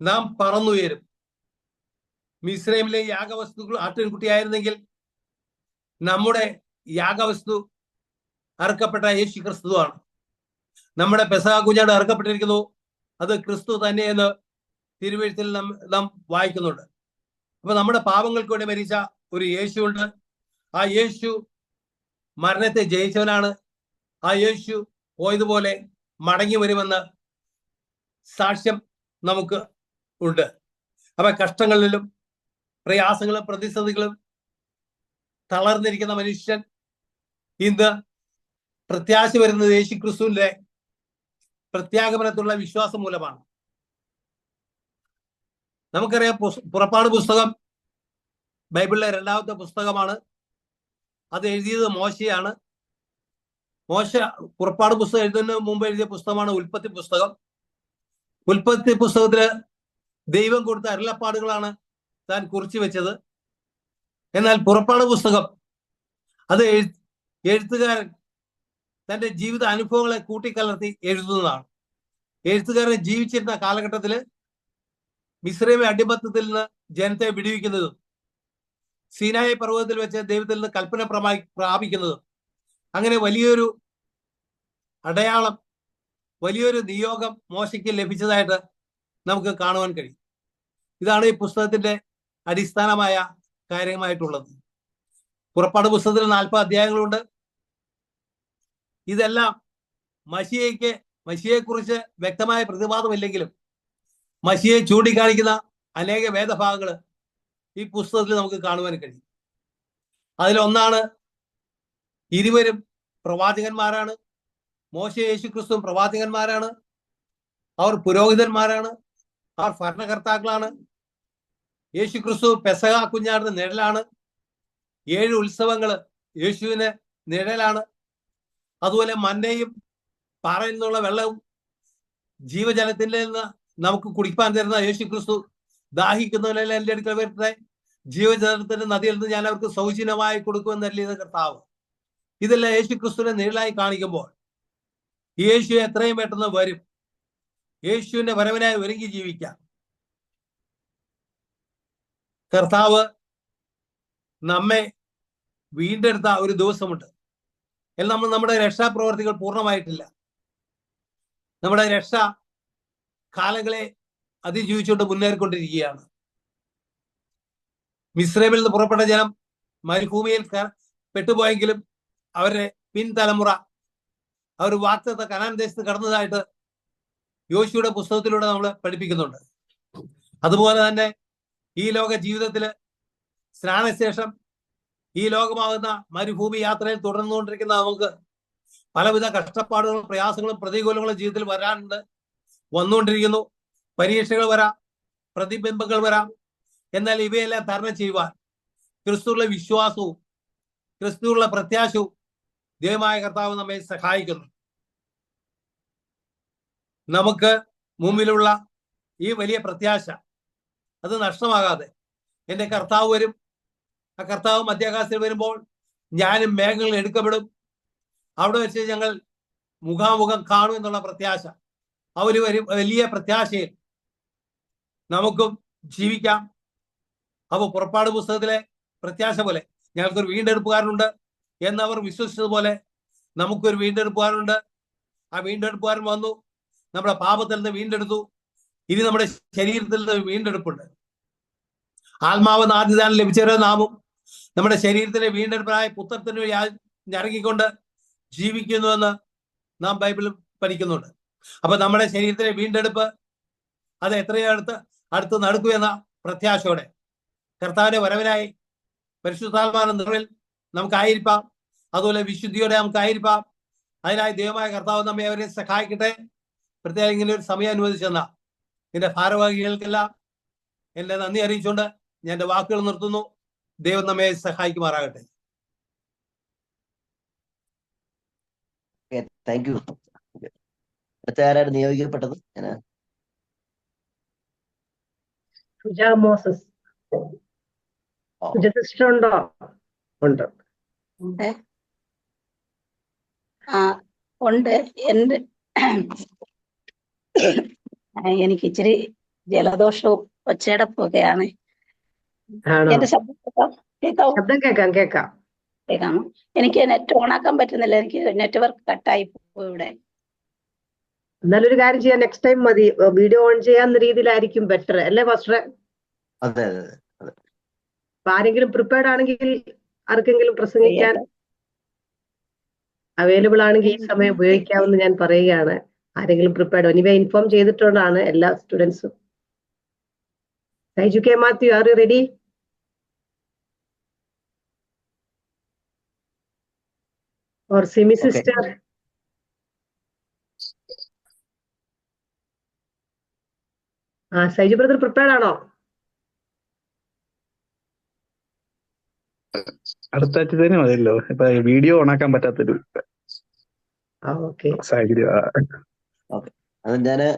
നാം പറന്നുയരും. മിസ്രൈമിലെ യാഗവസ്തുക്കൾ ആട്ടിൻകുട്ടിയായിരുന്നെങ്കിൽ നമ്മുടെ യാഗവസ്തു അറുക്കപ്പെട്ട യേശു ക്രിസ്തുവാണ്. നമ്മുടെ പെസഹ കുഞ്ഞാട് അറുക്കപ്പെട്ടിരിക്കുന്നു, അത് ക്രിസ്തു തന്നെയെന്ന് തിരുവെഴുത്തിൽ നാം വായിക്കുന്നുണ്ട്. അപ്പൊ നമ്മുടെ പാപങ്ങൾക്ക് വേണ്ടി മരിച്ച ഒരു യേശു ഉണ്ട്. ആ യേശു മരണത്തെ ജയിച്ചവനാണ്. ആ യേശു പോയതുപോലെ മടങ്ങി വരുമെന്ന് സാക്ഷ്യം നമുക്ക് ഉണ്ട്. അപ്പൊ കഷ്ടങ്ങളിലും പ്രയാസങ്ങളും പ്രതിസന്ധികളും തളർന്നിരിക്കുന്ന മനുഷ്യൻ ഇന്ന് പ്രത്യാശ വരുന്നത് യേശു ക്രിസ്തുവിന്റെ പ്രത്യാഗമനത്തിലുള്ള വിശ്വാസം മൂലമാണ്. നമുക്കറിയാം, പുറപ്പാട് പുസ്തകം ബൈബിളിലെ 2ാമത്തെ പുസ്തകമാണ്. അത് എഴുതിയത് മോശയാണ്. മോശ പുറപ്പാട് പുസ്തകം എഴുതുന്നതിന് മുമ്പ് എഴുതിയ പുസ്തകമാണ് ഉൽപ്പത്തി പുസ്തകം. ഉൽപ്പത്തി പുസ്തകത്തില് ദൈവം കൊടുത്ത അരുളപ്പാടുകളാണ് താൻ കുറിച്ചു വെച്ചത്. എന്നാൽ പുറപ്പാട് പുസ്തകം അത് എഴുത്തുകാരൻ തന്റെ ജീവിത അനുഭവങ്ങളെ കൂട്ടിക്കലർത്തി എഴുതുന്നതാണ്. എഴുത്തുകാരൻ ജീവിച്ചിരുന്ന കാലഘട്ടത്തില് മിസ്രൈമി അടിമത്തത്തിൽ നിന്ന് ജനത്തെ വിടുവിക്കുന്നതും സീനായി പർവ്വതത്തിൽ വെച്ച് ദൈവത്തിൽ നിന്ന് കൽപ്പന പ്രാപിക്കുന്നതും അങ്ങനെ വലിയൊരു അടയാളം, വലിയൊരു നിയോഗം മോശയ്ക്ക് ലഭിച്ചതായിട്ട് നമുക്ക് കാണുവാൻ കഴിയും. ഇതാണ് ഈ പുസ്തകത്തിന്റെ അടിസ്ഥാനമായ കാര്യമായിട്ടുള്ളത്. പുറപ്പാട് പുസ്തകത്തിൽ 40 അധ്യായങ്ങളുണ്ട്. ഇതെല്ലാം മശിയെക്കുറിച്ച് വ്യക്തമായ പ്രതിപാദമില്ലെങ്കിലും മശിയെ ചൂണ്ടിക്കാണിക്കുന്ന അനേക വേദഭാഗങ്ങൾ ഈ പുസ്തകത്തിൽ നമുക്ക് കാണുവാൻ കഴിയും. അതിലൊന്നാണ്, ഇരുവരും പ്രവാചകന്മാരാണ്. മോശ യേശു ക്രിസ്തു പ്രവാചകന്മാരാണ്. അവർ പുരോഹിതന്മാരാണ്. അവർ ഭരണകർത്താക്കളാണ്. യേശു ക്രിസ്തു പെസഹ കുഞ്ഞാടിന്റെ നിഴലാണ്. 7 ഉത്സവങ്ങൾ യേശുവിന് നിഴലാണ്. അതുപോലെ മന്നയും പാറയിൽ നിന്നുള്ള വെള്ളവും ജീവജലത്തിന്റെ നിന്ന് നമുക്ക് കുടിപ്പാൻ തരുന്ന യേശു ക്രിസ്തു, ദാഹിക്കുന്നവരെല്ലാം എൻ്റെ അടുക്കൽ വരട്ടെ, ജീവജലത്തിന്റെ നദിയിൽ നിന്ന് ഞാൻ അവർക്ക് സൗജന്യമായി കൊടുക്കുമെന്നല്ലേ കർത്താവ്. ഇതെല്ലാം യേശു ക്രിസ്തുവിനെ നിഴലായി കാണിക്കുമ്പോൾ യേശു എത്രയും പെട്ടെന്ന് വരും. യേശുവിന്റെ വരവിനായി ഒരുങ്ങി ജീവിക്കാം. കർത്താവ് നമ്മെ വീണ്ടെടുത്ത ഒരു ദിവസമുണ്ട്. എന്നാൽ നമ്മൾ നമ്മുടെ രക്ഷാപ്രവർത്തികൾ പൂർണ്ണമായിട്ടില്ല. നമ്മുടെ രക്ഷാ കാലങ്ങളെ അതിജീവിച്ചുകൊണ്ട് മുന്നേറിക്കൊണ്ടിരിക്കുകയാണ്. മിസ്രൈമിൽ നിന്ന് പുറപ്പെട്ട ജനം മരുഭൂമിയിൽ പെട്ടുപോയെങ്കിലും അവരുടെ പിൻതലമുറ അവർ വാഗ്ദത്ത കനാൻ ദേശത്ത് കടന്നതായിട്ട് യോശുവയുടെ പുസ്തകത്തിലൂടെ നമ്മൾ പഠിപ്പിക്കുന്നുണ്ട്. അതുപോലെ തന്നെ ഈ ലോക ജീവിതത്തില് സ്നാനശേഷം ഈ ലോകമാകുന്ന മരുഭൂമി യാത്രയിൽ തുടർന്നുകൊണ്ടിരിക്കുന്ന നമുക്ക് പലവിധ കഷ്ടപ്പാടുകളും പ്രയാസങ്ങളും പ്രതികൂലങ്ങളും ജീവിതത്തിൽ വന്നുകൊണ്ടിരിക്കുന്നു. പരീക്ഷകൾ വരാം, പ്രതിബിംബങ്ങൾ വരാം. എന്നാൽ ഇവയെല്ലാം തരണം ചെയ്യുവാൻ ക്രിസ്തുവിലുള്ള വിശ്വാസവും ക്രിസ്തുവിലുള്ള പ്രത്യാശവും ദൈവമായ കർത്താവ് നമ്മെ സഹായിക്കുന്നു. നമുക്ക് മുമ്പിലുള്ള ഈ വലിയ പ്രത്യാശ അത് നഷ്ടമാകാതെ എൻ്റെ കർത്താവ് വരും. ആ കർത്താവ് മധ്യാകാശത്തിൽ വരുമ്പോൾ ഞാനും മേഘങ്ങളിൽ എടുക്കപ്പെടും. അവിടെ വെച്ച് ഞങ്ങൾ മുഖാമുഖം കാണും എന്നുള്ള പ്രത്യാശ, ആ ഒരു വലിയ പ്രത്യാശയിൽ നമുക്കും ജീവിക്കാം. അപ്പോൾ പുറപ്പാട് പുസ്തകത്തിലെ പ്രത്യാശ പോലെ ഞങ്ങൾക്കൊരു വീണ്ടെടുപ്പുകാരനുണ്ട് എന്നവർ വിശ്വസിച്ചതുപോലെ നമുക്കൊരു വീണ്ടെടുപ്പുകാരനുണ്ട്. ആ വീണ്ടെടുപ്പുകാരൻ വന്നു, നമ്മുടെ പാപത്തിൽ നിന്ന് വീണ്ടെടുത്തു. ഇനി നമ്മുടെ ശരീരത്തിൽ നിന്ന് വീണ്ടെടുപ്പുണ്ട്. ആത്മാവ് ആദ്യദാനം ലഭിച്ചവരെ നാമും നമ്മുടെ ശരീരത്തിലെ വീണ്ടെടുപ്പായ പുത്രത്തിന് ഞരങ്ങിക്കൊണ്ട് ജീവിക്കുന്നുവെന്ന് നാം ബൈബിളിൽ പഠിക്കുന്നുണ്ട്. അപ്പൊ നമ്മുടെ ശരീരത്തിലെ വീണ്ടെടുപ്പ് അത് എത്രയോ അടുത്ത് നടക്കുമെന്ന പ്രത്യാശയോടെ കർത്താവിന്റെ വരവിനായി പരിശുദ്ധാത്മാവിന്റെ നിറവിൽ നമുക്കായിരിക്കാം. അതുപോലെ വിശുദ്ധിയോടെ നമുക്കായിരിക്കാം. അതിനായി ദൈവമായ കർത്താവ് നമ്മെ അവരെ സഹായിക്കട്ടെ. പ്രത്യേകം ഇങ്ങനെ ഒരു സമയം അനുവദിച്ചെന്ന എന്റെ ഭാരവാഹികൾക്കെല്ലാം എന്റെ നന്ദി അറിയിച്ചുകൊണ്ട് ഞാൻ എന്റെ വാക്കുകൾ നിർത്തുന്നു. ദൈവം നമ്മെ സഹായിക്കുമാറാകട്ടെ. Thank you. അടുത്ത ആരാണ് നിയോഗിക്കപ്പെട്ടത്? സുജ മോസസ്. സുജ സിസ്റ്റർ ഉണ്ടോ? ഉണ്ട്. ഉണ്ട്. എനിക്ക് ഇച്ചിരി ജലദോഷവും ഒച്ചയടപ്പൊക്കെയാണ്. എന്റെ ശബ്ദം കേൾക്കാമോ? എനിക്ക് നെറ്റ് ഓണാക്കാൻ പറ്റുന്നില്ല. എനിക്ക് നെറ്റ്വർക്ക് കട്ടായി പോകും ഇവിടെ. എന്നാലൊരു കാര്യം ചെയ്യാം, നെക്സ്റ്റ് ടൈം മതി. വീഡിയോ ഓൺ ചെയ്യാവുന്ന രീതിയിലായിരിക്കും ബെറ്റർ അല്ലേ പാസ്റ്ററെ? അതെ. അപ്പൊ ആരെങ്കിലും പ്രിപ്പയർഡ് ആണെങ്കിൽ ആർക്കെങ്കിലും പ്രസംഗിക്കാൻ അവൈലബിൾ ആണെങ്കിൽ ഈ സമയം ഉപയോഗിക്കാമെന്ന് ഞാൻ പറയുകയാണ്. ആരെങ്കിലും പ്രിപ്പയർഡ് എനിവേ ഇൻഫോം ചെയ്തിട്ടുള്ളതാണ് എല്ലാ സ്റ്റുഡൻസും. Saiju K Mathew, are you ready? Or Simi sister? Saiju brother prepared ആണോ? അടുത്ത ആഴ്ച തന്നെ മതിയല്ലോ. ഇപ്പൊ വീഡിയോ ഓണാക്കാൻ പറ്റാത്തൊരു സാഹചര്യം. അത് ഞാന്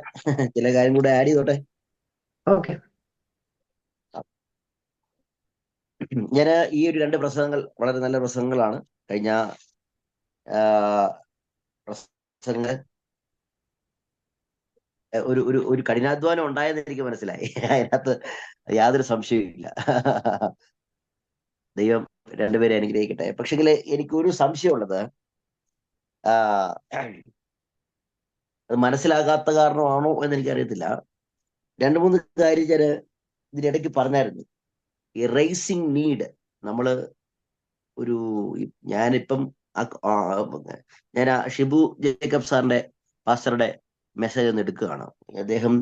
ചില കാര്യം കൂടെ ആഡ് ചെയ്തോട്ടെ. ഞാൻ ഈ ഒരു 2 പ്രസംഗങ്ങൾ വളരെ നല്ല പ്രസംഗങ്ങളാണ്. കഴിഞ്ഞ പ്രസംഗങ്ങൾ ഒരു കഠിനാധ്വാനം ഉണ്ടായെന്ന് എനിക്ക് മനസ്സിലായി. അതിനകത്ത് യാതൊരു സംശയവുമില്ല. ദൈവം രണ്ടുപേരെ അനുഗ്രഹിക്കട്ടെ. പക്ഷെങ്കിൽ എനിക്കൊരു സംശയമുള്ളത്, അത് മനസ്സിലാകാത്ത കാരണമാണോ എന്ന് എനിക്കറിയത്തില്ല. 2-3 കാര്യം ഞാൻ ഇതിനിടയ്ക്ക് പറഞ്ഞായിരുന്നു. ഈ റേസിംഗ് നീഡ് ഞാനിപ്പം ഞാൻ ഷിബു ജേക്കബ് സാറിന്റെ പാസ്റ്ററുടെ മെസ്സേജ് ഒന്ന് എടുക്കുകയാണ്. അദ്ദേഹം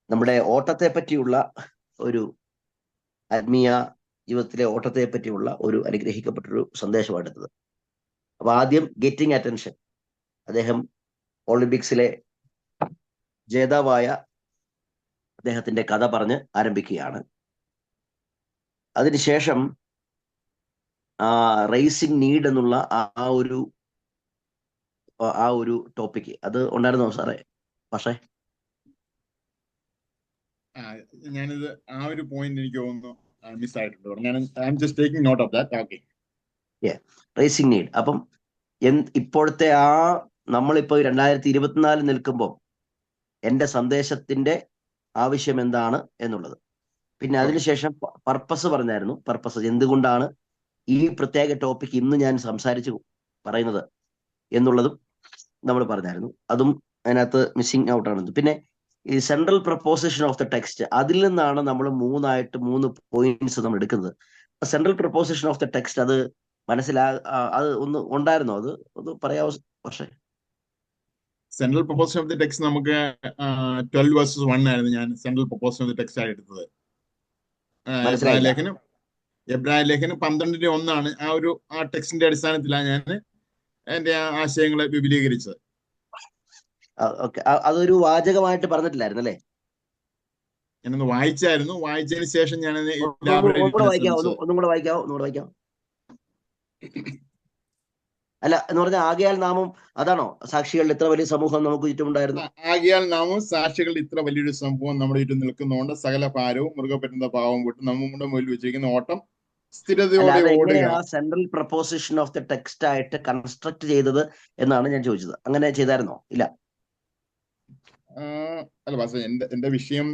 നമ്മുടെ ഓട്ടത്തെ പറ്റിയുള്ള ഒരു ആത്മീയ ജീവിതത്തിലെ ഓട്ടത്തെ പറ്റിയുള്ള ഒരു അനുഗ്രഹിക്കപ്പെട്ടൊരു സന്ദേശമാണ് എടുത്തത്. അപ്പൊ ആദ്യം ഗെറ്റിംഗ് അറ്റൻഷൻ. അദ്ദേഹം ഒളിമ്പിക്സിലെ ജേതാവായ അദ്ദേഹത്തിന്റെ കഥ പറഞ്ഞ് ആരംഭിക്കുകയാണ്. അതിനുശേഷം റേസിംഗ് നീഡ് എന്നുള്ള ആ ഒരു ടോപ്പിക്ക് അത് ഉണ്ടായിരുന്നോ സാറേ? പക്ഷേ ഞാനിത് ആ ഒരു പോയിന്റ് എനിക്ക് തോന്നുന്നു മിസ് ആയിട്ടുണ്ട്. ഞാൻ I am just taking note of that. Okay, റേസിംഗ് നീഡ്. അപ്പം ഇപ്പോഴത്തെ നമ്മളിപ്പോ 2024 നിൽക്കുമ്പോൾ എന്റെ സന്ദേശത്തിന്റെ ആവശ്യം എന്താണ് എന്നുള്ളത്. പിന്നെ അതിനുശേഷം പർപ്പസ് പറഞ്ഞായിരുന്നു. പർപ്പസ് എന്തുകൊണ്ടാണ് ഈ പ്രത്യേക ടോപ്പിക് ഇന്ന് ഞാൻ സംസാരിച്ചു പറയുന്നത് എന്നുള്ളതും നമ്മൾ പറഞ്ഞായിരുന്നു. അതും അതിനകത്ത് മിസ്സിങ് ഔട്ട് ആണ്. പിന്നെ ഈ central preposition of the text, അതിൽ നിന്നാണ് നമ്മൾ 3 പോയിന്റ്സ് നമ്മൾ എടുക്കുന്നത്. Central preposition of the text അത് അത് ഒന്ന് ഉണ്ടായിരുന്നോ? അത് ഒന്ന് പറയാവോ? പക്ഷേ central preposition of the text നമുക്ക് 12:1 ആയിരുന്നു ഞാൻ central preposition of the text ആയി എടുത്തത്. എബ്രായ ലേഖനം 12:1 ആ ടെക്സ്റ്റിന്റെ അടിസ്ഥാനത്തിലാണ് ഞാൻ എന്റെ ആശയങ്ങളെ വിപുലീകരിച്ചത്. അതൊരു വാചകമായിട്ട് പറഞ്ഞിട്ടില്ലായിരുന്നു അല്ലേ? ഞാനൊന്ന് വായിച്ചായിരുന്നു. വായിച്ചതിന് ശേഷം ഞാൻ ഒന്നും കൂടെ വായിക്കാവോ? അല്ല എന്ന് പറഞ്ഞാൽ ആകയാൽ നാമും അതാണോ? സാക്ഷികളുടെ ഇത്ര വലിയ സമൂഹം നമുക്ക് ചുറ്റുമുണ്ടായിരുന്നു. ആകയാൽ നാമും സാക്ഷികളുടെ ഇത്ര വലിയൊരു സംഭവം നമ്മുടെ ചുറ്റും നിൽക്കുന്നതുകൊണ്ട് സകല ഭാരവും മുറുകെ പറ്റുന്ന പാവം വിട്ട് നമ്മുടെ മുന്നിൽ വെച്ചിരിക്കുന്ന ഓട്ടം സ്ഥിരതയോടെ ഓടുക. Central preposition of the text ആയിട്ട് കൺസ്ട്രക്ട് ചെയ്തത് എന്നാണ് ഞാൻ ചോദിച്ചത്. അങ്ങനെ ചെയ്തായിരുന്നോ? ഇല്ല. അല്ല പാസ്റ്റർ, എന്റെ വിഷയം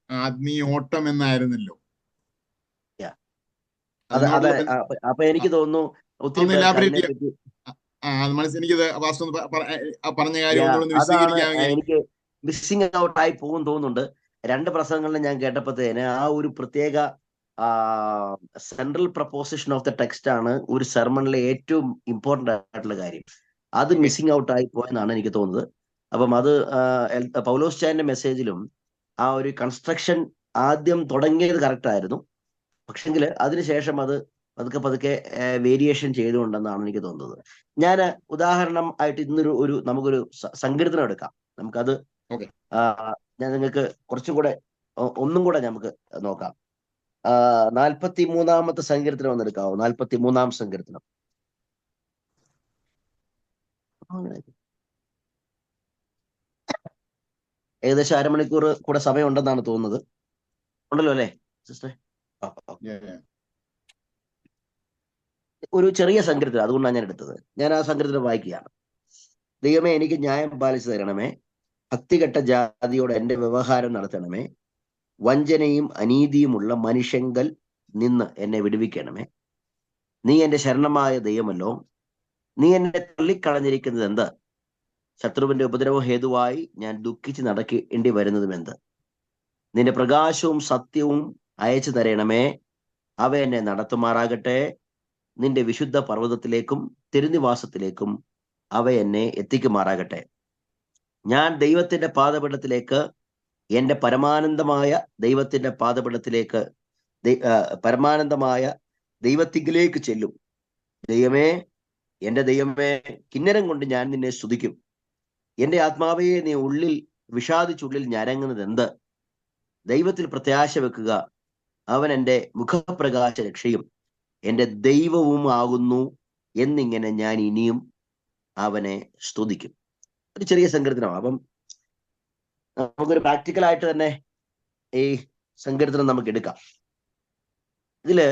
ആത്മീയ ഓട്ടം എന്നായിരുന്നല്ലോ. അപ്പൊ എനിക്ക് തോന്നുന്നു എനിക്ക് മിസ്സിംഗ് ഔട്ട് ആയി പോകും തോന്നുന്നുണ്ട്. 2 പ്രസംഗങ്ങളിൽ ഞാൻ കേട്ടപ്പോഴത്തേന് ആ ഒരു പ്രത്യേക central preposition of the text ആണ് ഒരു സെർമണിലെ ഏറ്റവും ഇമ്പോർട്ടന്റ് ആയിട്ടുള്ള കാര്യം. അത് മിസ്സിംഗ് ഔട്ട് ആയി പോയെന്നാണ് എനിക്ക് തോന്നുന്നത്. അപ്പം അത് പൗലോസ് ചാന്റെ മെസ്സേജിലും ആ ഒരു കൺസ്ട്രക്ഷൻ ആദ്യം തുടങ്ങിയത് കറക്റ്റ് ആയിരുന്നു. പക്ഷെങ്കിൽ അതിനുശേഷം അത് പതുക്കെ പതുക്കെ വേരിയേഷൻ ചെയ്തുകൊണ്ടെന്നാണ് എനിക്ക് തോന്നുന്നത്. ഞാൻ ഉദാഹരണം ആയിട്ട് ഇന്നൊരു നമുക്കൊരു സങ്കീർത്തനം എടുക്കാം. നമുക്കത് ഞാൻ നിങ്ങൾക്ക് കുറച്ചും കൂടെ ഒന്നും കൂടെ നമുക്ക് നോക്കാം. 43-ാമത്തെ സങ്കീർത്തനം ഒന്ന് എടുക്കാവോ? 43-ാം സങ്കീർത്തനം. ഏകദേശം അരമണിക്കൂർ കൂടെ സമയം ഉണ്ടെന്നാണ് തോന്നുന്നത്. ഉണ്ടല്ലോ അല്ലേ സിസ്റ്ററെ? ഒരു ചെറിയ സങ്കീർത്തനം, അതുകൊണ്ടാണ് ഞാൻ എടുത്തത്. ഞാൻ ആ സങ്കീർത്തനം വായിക്കുകയാണ്. ദൈവമേ, എനിക്ക് ന്യായം പാലിച്ചു തരണമേ. ഭക്തികെട്ട ജാതിയോട് എന്റെ വ്യവഹാരം നടത്തണമേ. വഞ്ചനയും അനീതിയുമുള്ള മനുഷ്യങ്കൽ നിന്ന് എന്നെ വിടുവിക്കണമേ. നീ എന്റെ ശരണമായ ദൈവമല്ലോ. നീ എന്നെ തള്ളിക്കളഞ്ഞിരിക്കുന്നത് എന്ത്? ശത്രുവിന്റെ ഉപദ്രവ ഹേതുവായി ഞാൻ ദുഃഖിച്ച് നടക്കേണ്ടി വരുന്നതും എന്ത്? നിന്റെ പ്രകാശവും സത്യവും അയച്ചു തരണമേ. അവ എന്നെ നടത്തുമാറാകട്ടെ. നിന്റെ വിശുദ്ധ പർവ്വതത്തിലേക്കും തിരുനിവാസത്തിലേക്കും അവ എന്നെ എത്തിക്കുമാറാകട്ടെ. ഞാൻ ദൈവത്തിന്റെ പാദപീഠത്തിലേക്ക്, എന്റെ പരമാനന്ദമായ ദൈവത്തിന്റെ പാദപീഠത്തിലേക്ക്, പരമാനന്ദമായ ദൈവത്തിങ്കിലേക്ക് ചെല്ലും. ദൈവമേ, എന്റെ ദൈവമേ, കിന്നരം കൊണ്ട് ഞാൻ നിന്നെ സ്തുതിക്കും. എന്റെ ആത്മാവേ, നീ വിഷാദിച്ചുള്ളിൽ ഞരങ്ങുന്നത് എന്ത്? ദൈവത്തിൽ പ്രത്യാശ വെക്കുക. അവൻ എന്റെ മുഖപ്രകാശ രക്ഷയും എന്റെ ദൈവവും ആകുന്നു എന്നിങ്ങനെ ഞാൻ ഇനിയും അവനെ സ്തുതിക്കും. ഒരു ചെറിയ സങ്കീർത്തനമാണ്. അപ്പം നമുക്കൊരു പ്രാക്ടിക്കലായിട്ട് തന്നെ ഈ സങ്കീർത്തനം നമുക്ക് എടുക്കാം. ഇതില്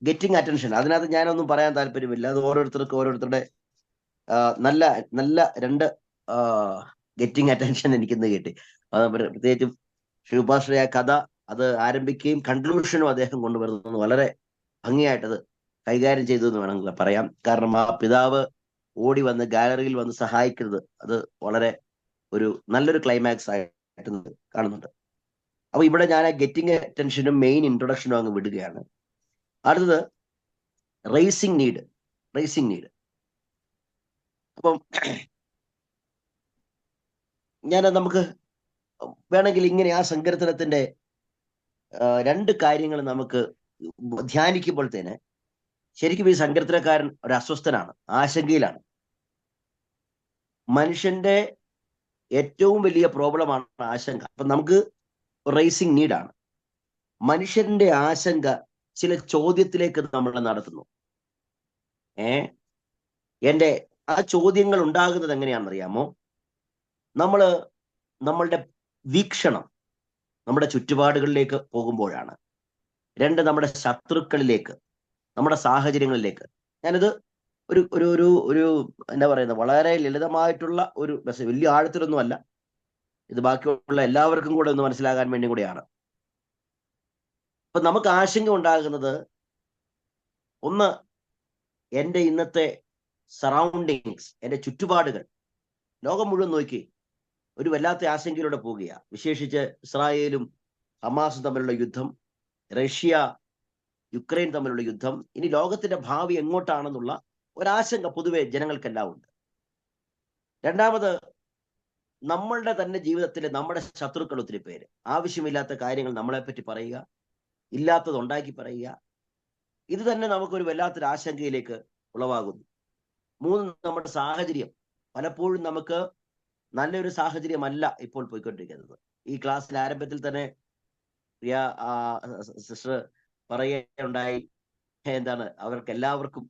ഗെറ്റിംഗ് അറ്റൻഷൻ, അതിനകത്ത് ഞാനൊന്നും പറയാൻ താല്പര്യമില്ല. അത് ഓരോരുത്തരുടെ നല്ല നല്ല രണ്ട് ഗെറ്റിംഗ് അറ്റൻഷൻ എനിക്കിന്ന് കിട്ടി. പ്രത്യേകിച്ചും ശിവപാശ്രയ കഥ അത് ആരംഭിക്കുകയും കൺക്ലൂഷനും അദ്ദേഹം കൊണ്ടുവരുന്നത് വളരെ ഭംഗിയായിട്ടത് കൈകാര്യം ചെയ്തു എന്ന് വേണമെങ്കിൽ പറയാം. കാരണം ആ പിതാവ് ഓടി വന്ന് ഗാലറിയിൽ വന്ന് സഹായിക്കുന്നത് അത് വളരെ നല്ലൊരു ക്ലൈമാക്സ് ആയിട്ട് കാണുന്നുണ്ട്. അപ്പൊ ഇവിടെ ഞാൻ ആ ഗെറ്റിംഗ് അറ്റൻഷനും മെയിൻ ഇൻട്രൊഡക്ഷനും അങ്ങ് വിടുകയാണ്. അടുത്തത് റേസിംഗ് നീഡ്. അപ്പം നമുക്ക് വേണമെങ്കിൽ ഇങ്ങനെ ആ സങ്കീർത്തനത്തിന്റെ രണ്ട് കാര്യങ്ങൾ നമുക്ക് ധ്യാനിക്കുമ്പോഴത്തേന് ശരിക്കും ഈ സങ്കീർത്തനക്കാരൻ ഒരു അസ്വസ്ഥനാണ്, ആശങ്കയിലാണ്. മനുഷ്യന്റെ ഏറ്റവും വലിയ പ്രോബ്ലമാണ് ആശങ്ക. അപ്പൊ നമുക്ക് റേസിംഗ് നീഡാണ്. മനുഷ്യന്റെ ആശങ്ക ചില ചോദ്യത്തിലേക്ക് നമ്മളെ നടത്തുന്നു. ആ ചോദ്യങ്ങൾ ഉണ്ടാകുന്നത് എങ്ങനെയാണെന്നറിയാമോ? നമ്മളുടെ വീക്ഷണം നമ്മുടെ ചുറ്റുപാടുകളിലേക്ക് പോകുമ്പോഴാണ്. രണ്ട്, നമ്മുടെ ശത്രുക്കളിലേക്ക്, നമ്മുടെ സാഹചര്യങ്ങളിലേക്ക്. ഞാനിത് ഒരു എന്താ പറയുന്നത്, വളരെ ലളിതമായിട്ടുള്ള ഒരു മെസ്സേജ്, വലിയ ആഴത്തിലൊന്നും അല്ല. ഇത് ബാക്കിയുള്ള എല്ലാവർക്കും കൂടെ ഒന്ന് മനസ്സിലാകാൻ വേണ്ടി കൂടിയാണ്. അപ്പൊ നമുക്ക് ആശങ്ക ഉണ്ടാകുന്നത്, ഒന്ന്, എൻ്റെ ഇന്നത്തെ സറൗണ്ടിങ്സ്, എൻ്റെ ചുറ്റുപാടുകൾ, ലോകം മുഴുവൻ നോക്കി ഒരു വല്ലാത്ത ആശങ്കയിലൂടെ പോവുകയാണ്. വിശേഷിച്ച് ഇസ്രായേലും ഹമാസും തമ്മിലുള്ള യുദ്ധം, റഷ്യ യുക്രൈൻ തമ്മിലുള്ള യുദ്ധം, ഇനി ലോകത്തിന്റെ ഭാവി എങ്ങോട്ടാണെന്നുള്ള ഒരാശങ്ക പൊതുവെ ജനങ്ങൾക്കെല്ലാം ഉണ്ട്. രണ്ടാമത്, നമ്മളുടെ തന്നെ ജീവിതത്തിൽ നമ്മുടെ ശത്രുക്കൾ ഒത്തിരി പേര് ആവശ്യമില്ലാത്ത കാര്യങ്ങൾ നമ്മളെപ്പറ്റി പറയുക, ഇല്ലാത്തത് ഉണ്ടാക്കി പറയുക. ഇത് തന്നെ നമുക്കൊരു വല്ലാത്തൊരു ആശങ്കയിലേക്ക് ഉളവാകുന്നു. മൂന്ന്, നമ്മുടെ സാഹചര്യം. പലപ്പോഴും നമുക്ക് നല്ലൊരു സാഹചര്യമല്ല ഇപ്പോൾ പോയിക്കൊണ്ടിരിക്കുന്നത്. ഈ ക്ലാസ്സിൽ ആരംഭത്തിൽ തന്നെ പ്രിയ സിസ്റ്റർ പറയുകയുണ്ടായി, അവർക്ക് എല്ലാവർക്കും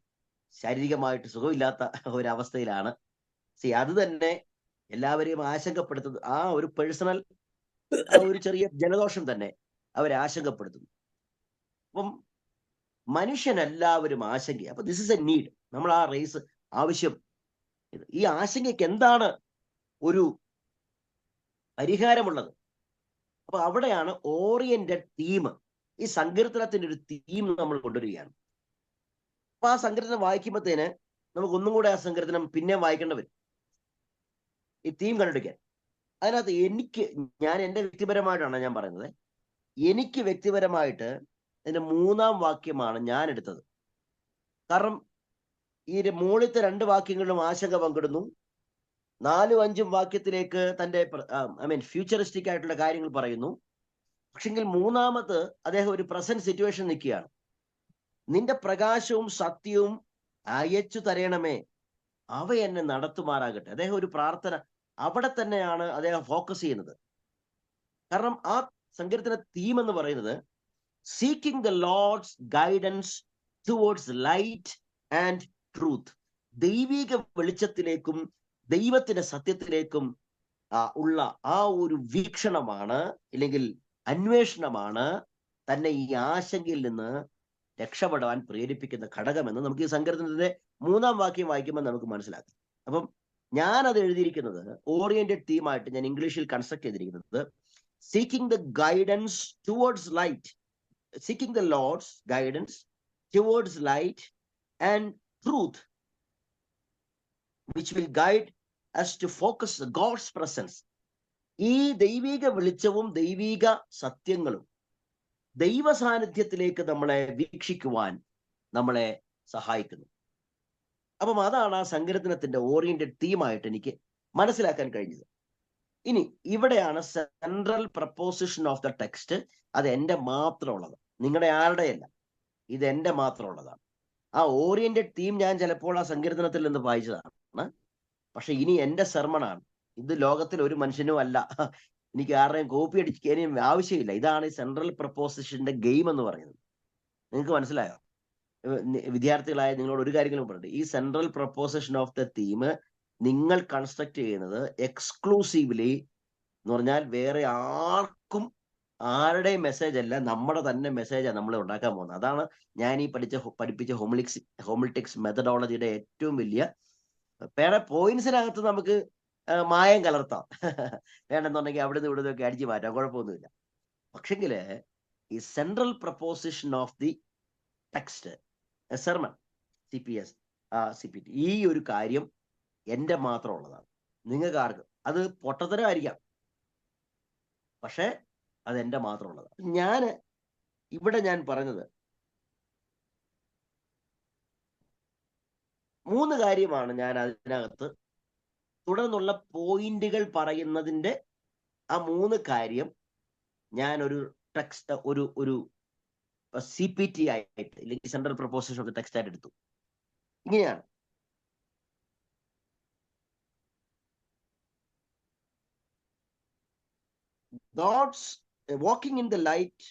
ശാരീരികമായിട്ട് സുഖമില്ലാത്ത ഒരവസ്ഥയിലാണ്. അത് തന്നെ എല്ലാവരെയും ആശങ്കപ്പെടുത്തുന്നു. ആ ഒരു പേഴ്സണൽ ഒരു ചെറിയ ജലദോഷം തന്നെ അവരെ ആശങ്കപ്പെടുത്തുന്നു. അപ്പം മനുഷ്യനെല്ലാവരും ആശങ്ക. അപ്പൊ ദിസ് ഇസ് എ നീഡ്. നമ്മൾ ആ റേസ് ആവശ്യം. ഈ ആശങ്കയ്ക്ക് എന്താണ് ഒരു പരിഹാരമുള്ളത്? അപ്പൊ അവിടെയാണ് ഓറിയന്റഡ് തീം, ഈ സങ്കീർത്തനത്തിന്റെ ഒരു തീം നമ്മൾ കൊണ്ടുവരികയാണ്. അപ്പൊ ആ സങ്കീർത്തനം വായിക്കുമ്പോഴത്തേന് നമുക്ക് ഒന്നും കൂടെ ആ സങ്കീർത്തനം പിന്നെ വായിക്കേണ്ടി വരും, ഈ തീം കണ്ടുപിടിക്കാൻ. അതിനകത്ത് ഞാൻ എൻ്റെ വ്യക്തിപരമായിട്ടാണ് ഞാൻ പറയുന്നത്, എനിക്ക് വ്യക്തിപരമായിട്ട് ഇതിന്റെ 3-ാം വാക്യമാണ് ഞാൻ എടുത്തത്. കാരണം ഈ മുകളിലത്തെ 2 വാക്യങ്ങളിലും ആശങ്ക പങ്കിടുന്നു. 4-5 വാക്യത്തിലേക്ക് തന്റെ ഫ്യൂച്ചറിസ്റ്റിക് ആയിട്ടുള്ള കാര്യങ്ങൾ പറയുന്നു. പക്ഷെങ്കിൽ മൂന്നാമത് അദ്ദേഹം ഒരു പ്രസന്റ് സിറ്റുവേഷൻ നിൽക്കുകയാണ്. നിന്റെ പ്രകാശവും സത്യവും അയച്ചു തരണമേ, അവ എന്നെ നടത്തുമാറാകട്ടെ. അദ്ദേഹം ഒരു പ്രാർത്ഥന അവിടെ തന്നെയാണ് അദ്ദേഹം ഫോക്കസ് ചെയ്യുന്നത്. കാരണം ആ സങ്കീർത്തന തീം എന്ന് പറയുന്നത് seeking the Lord's guidance towards light and truth. ദൈവിക വെളിച്ചത്തിലേക്കും ദൈവത്തിന്റെ സത്യത്തിലേക്കും ഉള്ള ആ ഒരു വീക്ഷണമാണ്, ഇല്ലെങ്കിൽ അന്വേഷണമാണ് തന്നെ ഈ ആശങ്കയിൽ നിന്ന് രക്ഷപ്പെടാൻ പ്രേരിപ്പിക്കുന്ന ഘടകമെന്ന് നമുക്ക് ഈ സങ്കീർത്തനത്തിന്റെ 3-ാം വാക്യം വായിക്കുമ്പോൾ നമുക്ക് മനസ്സിലാക്കാം. അപ്പം ഞാൻ അത് എഴുതിയിരിക്കുന്നത് ഓറിയന്റഡ് തീമായിട്ട് ഞാൻ ഇംഗ്ലീഷിൽ കൺസ്ട്രക്ട് ചെയ്തിരിക്കുന്നത് seeking the guidance towards light, seeking the Lord's guidance towards light and truth which will guide us to focus God's presence. ഈ ദൈവിക വെളിച്ചവും ദൈവിക സത്യങ്ങളും ദൈവ സാന്നിധ്യത്തിലേക്ക് നമ്മളെ വീക്ഷിക്കുവാൻ നമ്മളെ സഹായിക്കുന്നു. അപ്പം അതാണ് ആ സങ്കീർത്തനത്തിന്റെ ഓറിയന്റഡ് തീമായിട്ട് എനിക്ക് മനസ്സിലാക്കാൻ കഴിഞ്ഞത്. ഇനി ഇവിടെയാണ് central preposition of the text. അത് എൻ്റെ മാത്രമുള്ളത്, നിങ്ങളുടെ ആരുടെയല്ല, ഇത് എൻ്റെ മാത്രമുള്ളതാണ്. ആ ഓറിയന്റഡ് തീം ഞാൻ ചിലപ്പോൾ ആ സങ്കീർത്തനത്തിൽ നിന്ന് വായിച്ചതാണ്. പക്ഷെ ഇനി എൻ്റെ സെർമണാണ്. ഇത് ലോകത്തിൽ ഒരു മനുഷ്യനും അല്ല, എനിക്ക് ആരുടെയും കോപ്പി അടിക്കാനും ആവശ്യമില്ല. ഇതാണ് ഈ സെൻട്രൽ പ്രപ്പോസിഷന്റെ ഗെയിം എന്ന് പറയുന്നത്. നിങ്ങൾക്ക് മനസ്സിലായോ? വിദ്യാർത്ഥികളായ നിങ്ങളോട് ഒരു കാര്യങ്ങളും പറഞ്ഞിട്ട്, ഈ central preposition of the theme നിങ്ങൾ കൺസ്ട്രക്ട് ചെയ്യുന്നത് എക്സ്ക്ലൂസീവ്ലി എന്ന് പറഞ്ഞാൽ വേറെ ആർക്കും ആരുടെയും മെസ്സേജ് അല്ല, നമ്മുടെ തന്നെ മെസ്സേജാണ് നമ്മൾ ഉണ്ടാക്കാൻ പോകുന്നത്. അതാണ് ഞാൻ ഈ പഠിപ്പിച്ച ഹോമിലിറ്റിക്സ് മെത്തഡോളജിയുടെ ഏറ്റവും വലിയ വേറെ പോയിന്റ്സിനകത്ത് നമുക്ക് മായം കലർത്താം, വേണമെന്നുണ്ടെങ്കിൽ അവിടുന്ന് ഇവിടുന്ന് ഒക്കെ അടിച്ചു മാറ്റാം, കുഴപ്പമൊന്നുമില്ല. പക്ഷെങ്കില് ഈ central preposition of the text sermon CPT ഈ ഒരു കാര്യം എൻ്റെ മാത്രമുള്ളതാണ്. നിങ്ങൾക്ക് ആർക്കും അത് പൊട്ടത്തരമായിരിക്കാം, പക്ഷെ അത് എൻ്റെ മാത്രമുള്ളതാണ്. ഇവിടെ ഞാൻ പറഞ്ഞത് 3 കാര്യമാണ്. ഞാൻ അതിനകത്ത് തുടർന്നുള്ള പോയിന്റുകൾ പറയുന്നതിന്റെ ആ 3 കാര്യം ഞാൻ ഒരു ടെക്സ്റ്റ് ഒരു CPT ആയിട്ട്, അല്ലെങ്കിൽ central preposition of the text ആയിട്ട് എടുത്തു. ഇങ്ങനെയാണ്. God's walking in the light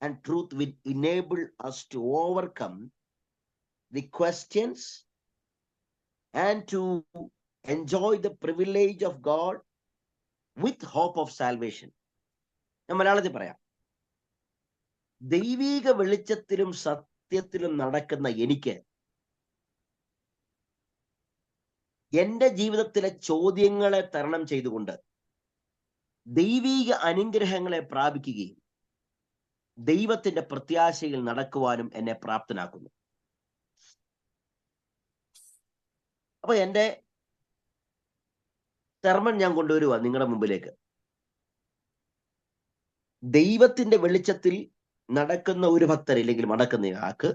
and truth will enable us to overcome the questions and to enjoy the privilege of God with hope of salvation. ഞാൻ മലയാളത്തിൽ പറയാം. ദൈവിക വെളിച്ചത്തിലും സത്യത്തിലും നടക്കുന്ന എനിക്ക് എൻ്റെ ജീവിതത്തിലെ ചോദ്യങ്ങളെ തരണം ചെയ്തുകൊണ്ട് ദൈവിക അനുഗ്രഹങ്ങളെ പ്രാപിക്കുകയും ദൈവത്തിന്റെ പ്രത്യാശയിൽ നടക്കുവാനും എന്നെ പ്രാപ്തനാക്കുന്നു. അപ്പൊ എൻ്റെ സെർമൺ ഞാൻ കൊണ്ടുവരുക നിങ്ങളുടെ മുമ്പിലേക്ക്. ദൈവത്തിന്റെ വെളിച്ചത്തിൽ നടക്കുന്ന ഒരു ഭക്തർ, ഇല്ലെങ്കിൽ നടക്കുന്ന ആൾക്ക്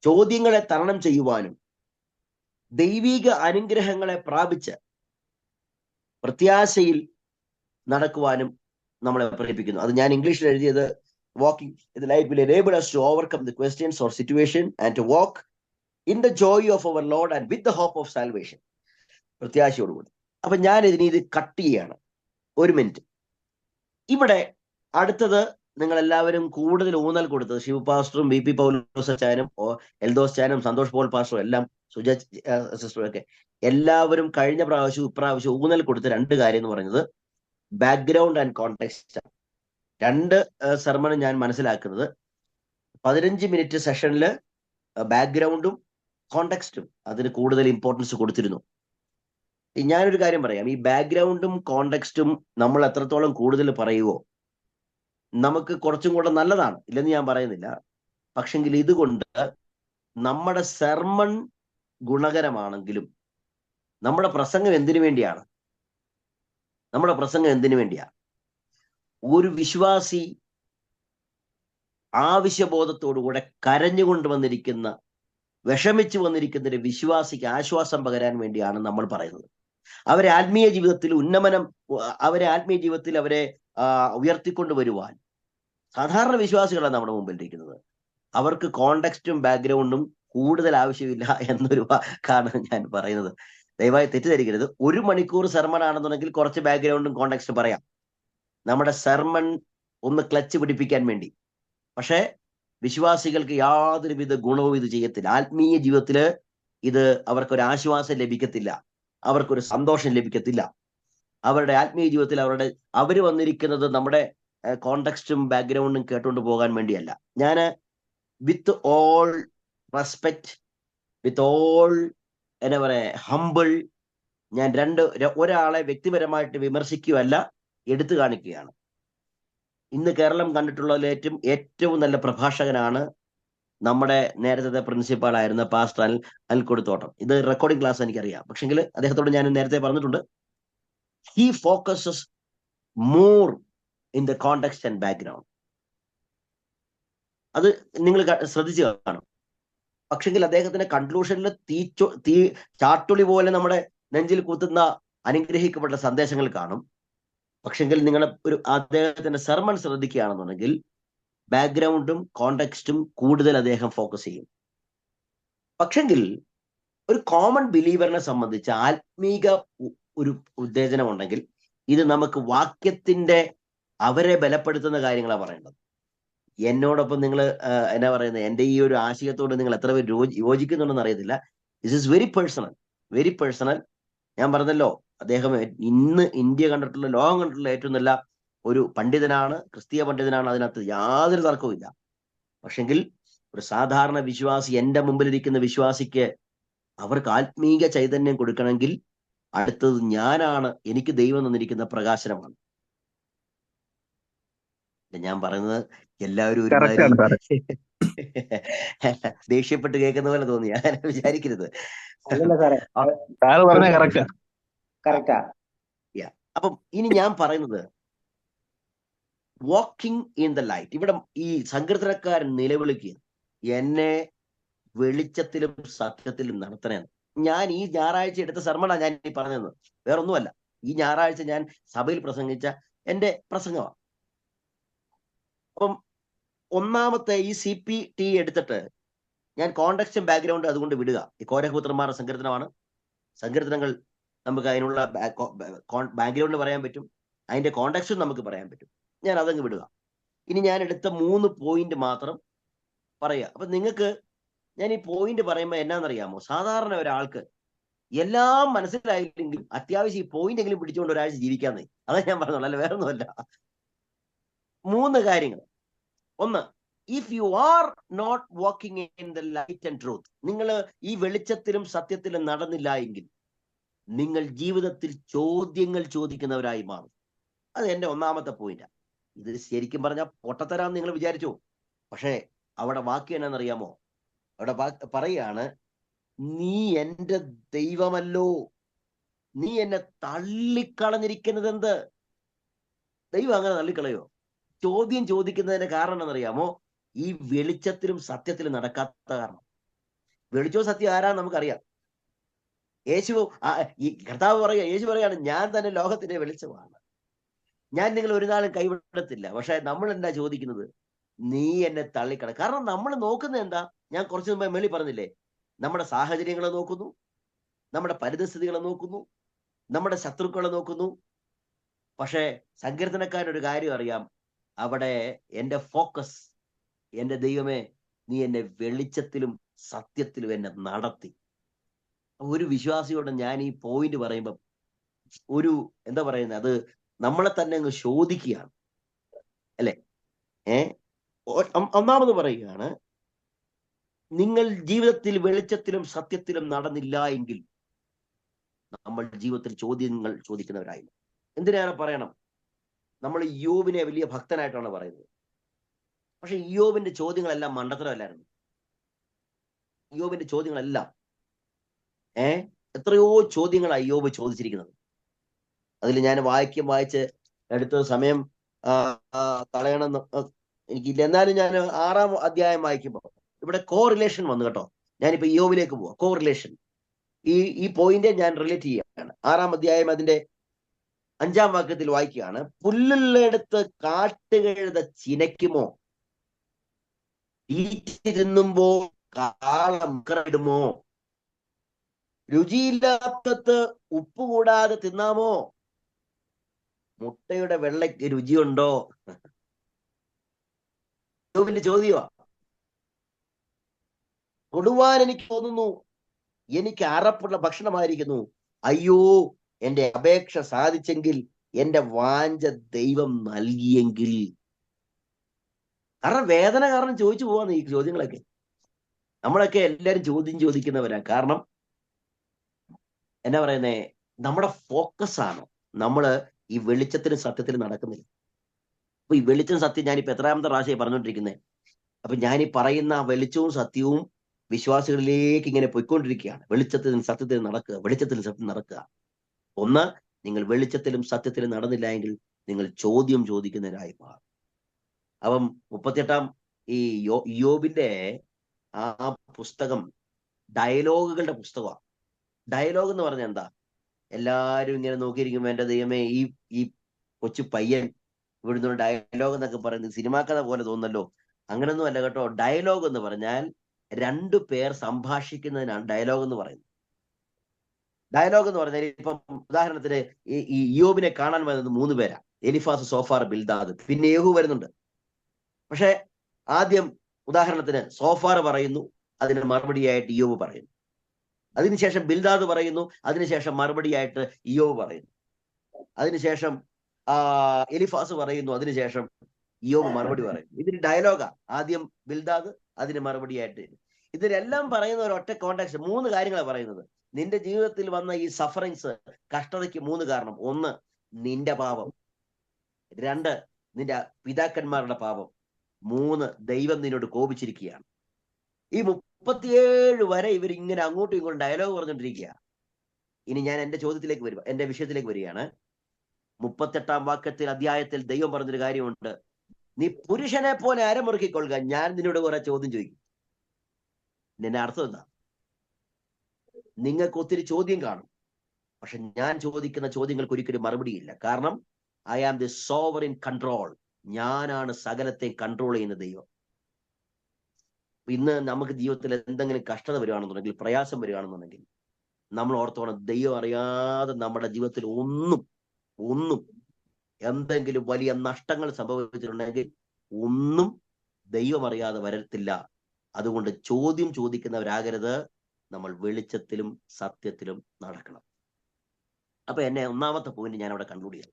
ചോദ്യങ്ങളെ തരണം ചെയ്യുവാനും ദൈവിക അനുഗ്രഹങ്ങളെ പ്രാപിച്ച് പ്രത്യാശയിൽ നടക്കുവാനും നമ്മളെ പ്രേരിപ്പിക്കുന്നു. അത് ഞാൻ ഇംഗ്ലീഷിൽ എഴുതിയത് walking in the light will enable us to overcome the questions or situation and to walk in the joy of our Lord and with the hope of salvation. പ്രത്യാശയോടുകൂടി. അപ്പൊ ഞാൻ ഇത് കട്ട് ചെയ്യാണ്. 1 മിനിറ്റ്. ഇവിടെ അടുത്തത് നിങ്ങൾ എല്ലാവരും കൂടുതൽ ഊന്നൽ കൊടുത്തത് ശിവ പാസ്റ്ററും BP പൗലോസ് ചാനും എൽദോസ് ചാനും സന്തോഷ് പോൾ പാസ്റ്ററും എല്ലാം സുജ സിസ്റ്ററും ഒക്കെ എല്ലാവരും കഴിഞ്ഞ പ്രാവശ്യവും ഇപ്രാവശ്യവും ഊന്നൽ കൊടുത്ത 2 കാര്യം എന്ന് പറയുന്നത് ബാക്ക്ഗ്രൗണ്ട് ആൻഡ് കോണ്ടെക്സ്റ്റ്. 2 സെർമണും ഞാൻ മനസ്സിലാക്കുന്നത് 15 മിനിറ്റ് സെഷനിൽ ബാക്ക്ഗ്രൗണ്ടും കോണ്ടെക്സ്റ്റും അതിന് കൂടുതൽ ഇമ്പോർട്ടൻസ് കൊടുത്തിരുന്നു. ഞാനൊരു കാര്യം പറയാം, ഈ ബാക്ക്ഗ്രൗണ്ടും കോണ്ടെക്സ്റ്റും നമ്മൾ എത്രത്തോളം കൂടുതൽ പറയുവോ നമുക്ക് കുറച്ചും കൂടെ നല്ലതാണ്, ഇല്ലെന്ന് ഞാൻ പറയുന്നില്ല. പക്ഷെങ്കിൽ ഇതുകൊണ്ട് നമ്മുടെ സെർമൺ ഗുണകരമാണെങ്കിലും നമ്മുടെ പ്രസംഗം എന്തിനു വേണ്ടിയാണ്? ഒരു വിശ്വാസി ആവശ്യബോധത്തോടുകൂടെ കരഞ്ഞുകൊണ്ട് വന്നിരിക്കുന്ന, വിഷമിച്ചു വന്നിരിക്കുന്ന ഒരു വിശ്വാസിക്ക് ആശ്വാസം പകരാൻ വേണ്ടിയാണ് നമ്മൾ പറയുന്നത്. അവരെ ആത്മീയ ജീവിതത്തിൽ അവരെ ഉയർത്തിക്കൊണ്ടുവരുവാൻ, സാധാരണ വിശ്വാസികളാണ് നമ്മുടെ മുമ്പിൽ ഇരിക്കുന്നത്. അവർക്ക് കോണ്ടെക്സ്റ്റും ബാക്ക്ഗ്രൗണ്ടും കൂടുതൽ ആവശ്യമില്ല എന്നൊരു വാക്കാണ് ഞാൻ പറയുന്നത്. ദയവായി തെറ്റിദ്ധരിക്കരുത്. 1 മണിക്കൂർ സെർമൺ ആണെന്നുണ്ടെങ്കിൽ കുറച്ച് ബാക്ക്ഗ്രൗണ്ടും കോണ്ടെക്സ്റ്റും പറയാം, നമ്മുടെ സെർമൺ ഒന്ന് ക്ലച്ച് പിടിപ്പിക്കാൻ വേണ്ടി. പക്ഷേ വിശ്വാസികൾക്ക് യാതൊരുവിധ ഗുണവും ഇത് ചെയ്യത്തില്ല. ആത്മീയ ജീവിതത്തില് ഇത് അവർക്കൊരു ആശ്വാസം ലഭിക്കത്തില്ല, അവർക്കൊരു സന്തോഷം ലഭിക്കത്തില്ല. അവരുടെ ആത്മീയ ജീവിതത്തിൽ അവർ വന്നിരിക്കുന്നത് നമ്മുടെ കോണ്ടെക്സ്റ്റും ബാക്ക്ഗ്രൗണ്ടും കേട്ടുകൊണ്ട് പോകാൻ വേണ്ടിയല്ല. ഞാൻ with all respect, with all എന്നാ പറയാ ഹംബിൾ, ഞാൻ ഒരാളെ വ്യക്തിപരമായിട്ട് വിമർശിക്കുകയല്ല, എടുത്തു കാണിക്കുകയാണ്. ഇന്ന് കേരളം കണ്ടിട്ടുള്ളതിലേറ്റവും ഏറ്റവും നല്ല പ്രഭാഷകനാണ് നമ്മുടെ നേരത്തെ പ്രിൻസിപ്പാൾ ആയിരുന്ന പാസ്റ്റർ അനിൽക്കൊടുത്തോട്ടം. ഇത് റെക്കോർഡിംഗ് ക്ലാസ് എനിക്കറിയാം, പക്ഷെങ്കിൽ അദ്ദേഹത്തോട് ഞാൻ നേരത്തെ പറഞ്ഞിട്ടുണ്ട്, he focuses more in the context and background. അത് നിങ്ങൾ ശ്രദ്ധിച്ചു കാണും. പക്ഷെങ്കിൽ അദ്ദേഹത്തിന്റെ കൺക്ലൂഷനിൽ തീ ചാട്ടുളി പോലെ നമ്മുടെ നെഞ്ചിൽ കുത്തുന്ന അനുഗ്രഹിക്കപ്പെട്ട സന്ദേശങ്ങൾ കാണും. പക്ഷെങ്കിൽ നിങ്ങൾ അദ്ദേഹത്തിന്റെ സെർമൺ ശ്രദ്ധിക്കുകയാണെന്നുണ്ടെങ്കിൽ ബാക്ക്ഗ്രൗണ്ടും കോണ്ടെക്സ്റ്റും കൂടുതൽ അദ്ദേഹം ഫോക്കസ് ചെയ്യും. പക്ഷെങ്കിൽ ഒരു കോമൺ ബിലീവറിനെ സംബന്ധിച്ച് ആത്മീക ഒരു ഉത്തേജനം ഉണ്ടെങ്കിൽ ഇത് നമുക്ക് വാക്യത്തിന്റെ അവരെ ബലപ്പെടുത്തുന്ന കാര്യങ്ങളാണ് പറയേണ്ടത്. എന്നോടൊപ്പം നിങ്ങൾ എന്നാ പറയുന്നത്, എൻ്റെ ഈ ഒരു ആശയത്തോട് നിങ്ങൾ എത്ര പേര് യോജിക്കുന്നുണ്ടെന്ന് അറിയത്തില്ല. This is very personal, very personal. ഞാൻ പറഞ്ഞല്ലോ, അദ്ദേഹം ഇന്ന് ഇന്ത്യ കണ്ടിട്ടുള്ള, ലോകം കണ്ടിട്ടുള്ള ഏറ്റവും നല്ല ഒരു പണ്ഡിതനാണ്, ക്രിസ്തീയ പണ്ഡിതനാണ്. അതിനകത്ത് യാതൊരു തർക്കവുമില്ല. പക്ഷെങ്കിൽ ഒരു സാധാരണ വിശ്വാസി, എൻ്റെ മുമ്പിലിരിക്കുന്ന വിശ്വാസിക്ക് അവർക്ക് ആത്മീക ചൈതന്യം കൊടുക്കണമെങ്കിൽ അടുത്തത് ഞാനാണ്, എനിക്ക് ദൈവം തന്നിരിക്കുന്ന പ്രകാശനമാണ്. ഞാൻ പറയുന്നത് എല്ലാവരും ദേഷ്യപ്പെട്ട് കേൾക്കുന്ന പോലെ തോന്നി, ഞാൻ വിചാരിക്കരുത്. അപ്പം ഇനി ഞാൻ പറയുന്നത് വാക്കിംഗ് ഇൻ ദ ലൈറ്റ്. ഇവിടെ ഈ സങ്കീർത്തനക്കാരൻ നിലവിളിക്കുക, എന്നെ വെളിച്ചത്തിലും സത്യത്തിലും നടത്തണേന്ന്. ഞാൻ ഈ ഞായറാഴ്ച എടുത്ത സർമണ ഞാൻ ഈ പറഞ്ഞത്, വേറൊന്നുമല്ല. ഈ ഞായറാഴ്ച ഞാൻ സഭയിൽ പ്രസംഗിച്ച എൻ്റെ പ്രസംഗമാണ്. അപ്പം ഒന്നാമത്തെ ഈ CPT എടുത്തിട്ട് ഞാൻ കോണ്ടെക്സ്റ്റും ബാക്ക്ഗ്രൗണ്ട് അതുകൊണ്ട് വിടുക. ഈ കോരഹപുത്രന്മാരുടെ സങ്കീർത്തനമാണ്. സങ്കീർത്തനങ്ങൾ നമുക്ക് അതിനുള്ള ബാക്ക്ഗ്രൗണ്ട് പറയാൻ പറ്റും, അതിന്റെ കോണ്ടെക്സ്റ്റും നമുക്ക് പറയാൻ പറ്റും. ഞാൻ അതങ്ങ് വിടുക. ഇനി ഞാൻ എടുത്ത 3 പോയിന്റ് മാത്രം പറയുക. അപ്പൊ നിങ്ങൾക്ക് ഞാൻ ഈ പോയിന്റ് പറയുമ്പോൾ എന്നാന്നറിയാമോ, സാധാരണ ഒരാൾക്ക് എല്ലാം മനസ്സിലായില്ലെങ്കിലും അത്യാവശ്യം ഈ പോയിന്റ് എങ്കിലും പിടിച്ചുകൊണ്ട് ഒരാഴ്ച ജീവിക്കാന്നേ. അതാ ഞാൻ പറഞ്ഞോളൂ, അല്ല വേറൊന്നുമല്ല. 3 കാര്യങ്ങൾ. ഒന്ന്, if you are not walking in the light and truth, നിങ്ങൾ ഈ വെളിച്ചത്തിലും സത്യത്തിലും നടന്നില്ല എങ്കിൽ നിങ്ങൾ ജീവിതത്തിൽ ചോദ്യങ്ങൾ ചോദിക്കുന്നവരായി മാറും. അത് എൻ്റെ ഒന്നാമത്തെ പോയിന്റാണ്. ഇത് ശരിക്കും പറഞ്ഞാൽ പൊട്ടത്തരാന്ന് നിങ്ങൾ വിചാരിച്ചു, പക്ഷേ അവിടെ വാക്യം എന്നാണെന്നറിയാമോ? അവിടെ പറയാണ്, നീ എൻ്റെ ദൈവമല്ലോ, നീ എന്നെ തള്ളിക്കളഞ്ഞിരിക്കുന്നത് എന്ത്? ദൈവം അങ്ങനെ തള്ളിക്കളയോ? ചോദ്യം ചോദിക്കുന്നതിന്റെ കാരണം എന്നറിയാമോ? ഈ വെളിച്ചത്തിലും സത്യത്തിലും നടക്കാത്ത കാരണം. വെളിച്ചവും സത്യം ആരാന്ന് നമുക്കറിയാം. ഈ കർത്താവ് യേശു പറയാണ്, ഞാൻ തന്നെ ലോകത്തിന്റെ വെളിച്ചമാണ്, ഞാൻ നിങ്ങൾ ഒരു നാളും കൈവിടത്തില്ല. പക്ഷെ നമ്മൾ എന്താ ചോദിക്കുന്നത്? നീ എന്നെ തള്ളിക്കള. കാരണം നമ്മൾ നോക്കുന്നത് എന്താ? ഞാൻ കുറച്ച് മുമ്പ് മേളി പറഞ്ഞില്ലേ, നമ്മുടെ സാഹചര്യങ്ങളെ നോക്കുന്നു, നമ്മുടെ പരിതസ്ഥിതികളെ നോക്കുന്നു, നമ്മുടെ ശത്രുക്കളെ നോക്കുന്നു. പക്ഷേ സങ്കീർത്തനക്കാരനൊരു കാര്യം അറിയാം, അവിടെ എൻ്റെ ഫോക്കസ്, എൻ്റെ ദൈവമേ നീ എന്നെ വെളിച്ചത്തിലും സത്യത്തിലും എന്നെ നടത്തി. ഒരു വിശ്വാസിയോട് ഞാൻ ഈ പോയിന്റ് പറയുമ്പം ഒരു എന്താ പറയുന്നത്, അത് നമ്മളെ തന്നെ അങ്ങ് ചോദിക്കുകയാണ്, അല്ലെ? ഒന്നാമത് പറയുകയാണ്, നിങ്ങൾ ജീവിതത്തിൽ വെളിച്ചത്തിലും സത്യത്തിലും നടന്നില്ല എങ്കിൽ നമ്മൾ ജീവിതത്തിൽ ചോദ്യങ്ങൾ ചോദിക്കുന്നവരായില്ല. എന്തിനാണ് പറയണം? നമ്മൾ ഇയ്യോബിനെ വലിയ ഭക്തനായിട്ടാണ് പറയുന്നത്. പക്ഷെ ഇയ്യോബിന്റെ ചോദ്യങ്ങളെല്ലാം മണ്ടത്തരമല്ലായിരുന്നു. ഇയ്യോബിന്റെ ചോദ്യങ്ങളെല്ലാം എത്രയോ ചോദ്യങ്ങളാണ് ഇയ്യോബ് ചോദിച്ചിരിക്കുന്നത്. അതിൽ ഞാൻ വായിച്ച് എടുത്ത സമയം കളയണമെന്ന് എനിക്കില്ല. എന്നാലും ഞാൻ 6-ാം അധ്യായം വായിക്കുമ്പോൾ ഇവിടെ കോറിലേഷൻ വന്നു കേട്ടോ. ഞാനിപ്പോ ഇയ്യോബിലേക്ക് പോവാം. കോറിലേഷൻ, ഈ പോയിന്റ് ഞാൻ റിലേറ്റ് ചെയ്യുകയാണ്. 6-ാം അധ്യായം അതിന്റെ 5-ാം വാക്യത്തിൽ വായിക്കുകയാണ്, പുല്ലുള്ളെടുത്ത് കാട്ടുകഴുത ചിനയ്ക്കുമോ? തീറ്റിരുന്നുമ്പോ കാളമിടുമോ? രുചിയില്ലാത്തത് ഉപ്പ് കൂടാതെ തിന്നാമോ? മുട്ടയുടെ വെള്ളയ്ക്ക് രുചിയുണ്ടോ? യോബിന്റെ ചോദ്യമാ. കൊടുവാൻ എനിക്ക് തോന്നുന്നു, എനിക്ക് അറപ്പുള്ള ഭക്ഷണമായിരിക്കുന്നു. അയ്യോ, എന്റെ അപേക്ഷ സാധിച്ചെങ്കിൽ, എന്റെ വാഞ്ച ദൈവം നൽകിയെങ്കിൽ. കാരണം വേദന കാരണം ചോദിച്ചു പോവാന്ന് ഈ ചോദ്യങ്ങളൊക്കെ. നമ്മളൊക്കെ എല്ലാരും ചോദിക്കുന്നവരാ. കാരണം എന്നാ പറയുന്നേ, നമ്മുടെ ഫോക്കസ് ആണ് നമ്മള് ഈ വെളിച്ചത്തിനും സത്യത്തിലും നടക്കുന്നില്ല. അപ്പൊ ഈ വെളിച്ചം സത്യം ഞാനിപ്പോ എത്രാമത്തെ പ്രാവശ്യം പറഞ്ഞുകൊണ്ടിരിക്കുന്നത്. അപ്പൊ ഞാനീ പറയുന്ന വെളിച്ചവും സത്യവും വിശ്വാസികളിലേക്ക് ഇങ്ങനെ പോയിക്കൊണ്ടിരിക്കുകയാണ്. വെളിച്ചത്തിലും സത്യത്തിലും നടക്കുക, വെളിച്ചത്തിലും സത്യം നടക്കുക. ഒന്ന്, നിങ്ങൾ വെളിച്ചത്തിലും സത്യത്തിലും നടന്നില്ല എങ്കിൽ നിങ്ങൾ ചോദ്യം ചോദിക്കുന്നവരായി മാറും. അപ്പം 38-ാം ഈ യോബിന്റെ ആ പുസ്തകം ഡയലോഗുകളുടെ പുസ്തകമാണ്. ഡയലോഗ് എന്ന് പറഞ്ഞാൽ എന്താ? എല്ലാരും ഇങ്ങനെ നോക്കിയിരിക്കുമ്പോ എന്റെ ദൈവമേ, ഈ കൊച്ചു പയ്യൻ ഇവിടുന്ന് ഡയലോഗ് എന്നൊക്കെ പറയുന്നത് സിനിമാ കഥ പോലെ തോന്നല്ലോ. അങ്ങനൊന്നും അല്ല കേട്ടോ. ഡയലോഗ് എന്ന് പറഞ്ഞാൽ 2 പേർ സംഭാഷിക്കുന്നതിനാണ് ഡയലോഗ് എന്ന് പറയുന്നത്. ഡയലോഗ് എന്ന് പറഞ്ഞാൽ ഇപ്പം ഉദാഹരണത്തിന് ഈ യോബിനെ കാണാൻ വരുന്നത് 3 പേരാ. എലിഫാസ്, സോഫാർ, ബിൽദാദ്, പിന്നെ യേഹൂ വരുന്നുണ്ട്. പക്ഷെ ആദ്യം ഉദാഹരണത്തിന് സോഫാർ പറയുന്നു, അതിന് മറുപടിയായിട്ട് യോബ് പറയുന്നു. അതിനുശേഷം ബിൽദാദ് പറയുന്നു, അതിനുശേഷം മറുപടിയായിട്ട് യോബ് പറയുന്നു. അതിനുശേഷം എലിഫാസ് പറയുന്നു, അതിനുശേഷം യോബ് മറുപടി പറയുന്നു. ഇതിന് ഡയലോഗാ. ആദ്യം ബിൽദാദ്, അതിന് മറുപടിയായിട്ട്. ഇതിലെല്ലാം പറയുന്ന ഒരു ഒറ്റ കോണ്ടാക്ട് 3 കാര്യങ്ങളാണ് പറയുന്നത്. നിന്റെ ജീവിതത്തിൽ വന്ന ഈ സഫറിങ്സ്, കഷ്ടതയ്ക്ക് 3 കാരണം. 1, നിന്റെ പാപം. 2, നിന്റെ പിതാക്കന്മാരുടെ പാപം. 3, ദൈവം നിന്നോട് കോപിച്ചിരിക്കുകയാണ്. ഈ 37 വരെ ഇവർ ഇങ്ങനെ അങ്ങോട്ടും ഇങ്ങോട്ടും ഡയലോഗ് പറഞ്ഞുകൊണ്ടിരിക്കുക. ഇനി ഞാൻ എന്റെ ചോദ്യത്തിലേക്ക് വരിക, എന്റെ വിഷയത്തിലേക്ക് വരികയാണ്. 38-ാം വാക്യത്തിൽ അധ്യായത്തിൽ ദൈവം പറഞ്ഞൊരു കാര്യമുണ്ട്. നീ പുരുഷനെ പോലെ അരമുറുക്കിക്കൊള്ളുക, ഞാൻ നിന്നോട് കുറെ ചോദ്യം ചോദിക്കും. നിന്റെ അർത്ഥം എന്താ? നിങ്ങൾക്ക് ഒത്തിരി ചോദ്യം കാണും, പക്ഷെ ഞാൻ ചോദിക്കുന്ന ചോദ്യങ്ങൾക്ക് ഒരിക്കലും മറുപടിയില്ല. കാരണം I am the sovereign control. ഞാനാണ് സകലത്തെ കൺട്രോൾ ചെയ്യുന്ന ദൈവം. ഇന്ന് നമുക്ക് ജീവിതത്തിൽ എന്തെങ്കിലും കഷ്ടത വരികയാണെന്നുണ്ടെങ്കിൽ, പ്രയാസം വരികയാണെന്നുണ്ടെങ്കിൽ, നമ്മൾ ഓർത്തോണം, ദൈവം അറിയാതെ നമ്മുടെ ജീവിതത്തിൽ ഒന്നും എന്തെങ്കിലും വലിയ നഷ്ടങ്ങൾ സംഭവിച്ചിട്ടുണ്ടെങ്കിൽ ഒന്നും ദൈവം അറിയാതെ വരത്തില്ല. അതുകൊണ്ട് ചോദ്യം ചോദിക്കുന്നവരാകരുത്. നമ്മൾ വെളിച്ചത്തിലും സത്യത്തിലും നടക്കണം. അപ്പൊ എന്നെ 1-ാമത്തെ പോയിന്റ് ഞാൻ അവിടെ കൺക്ലൂഡ് ചെയ്യാം.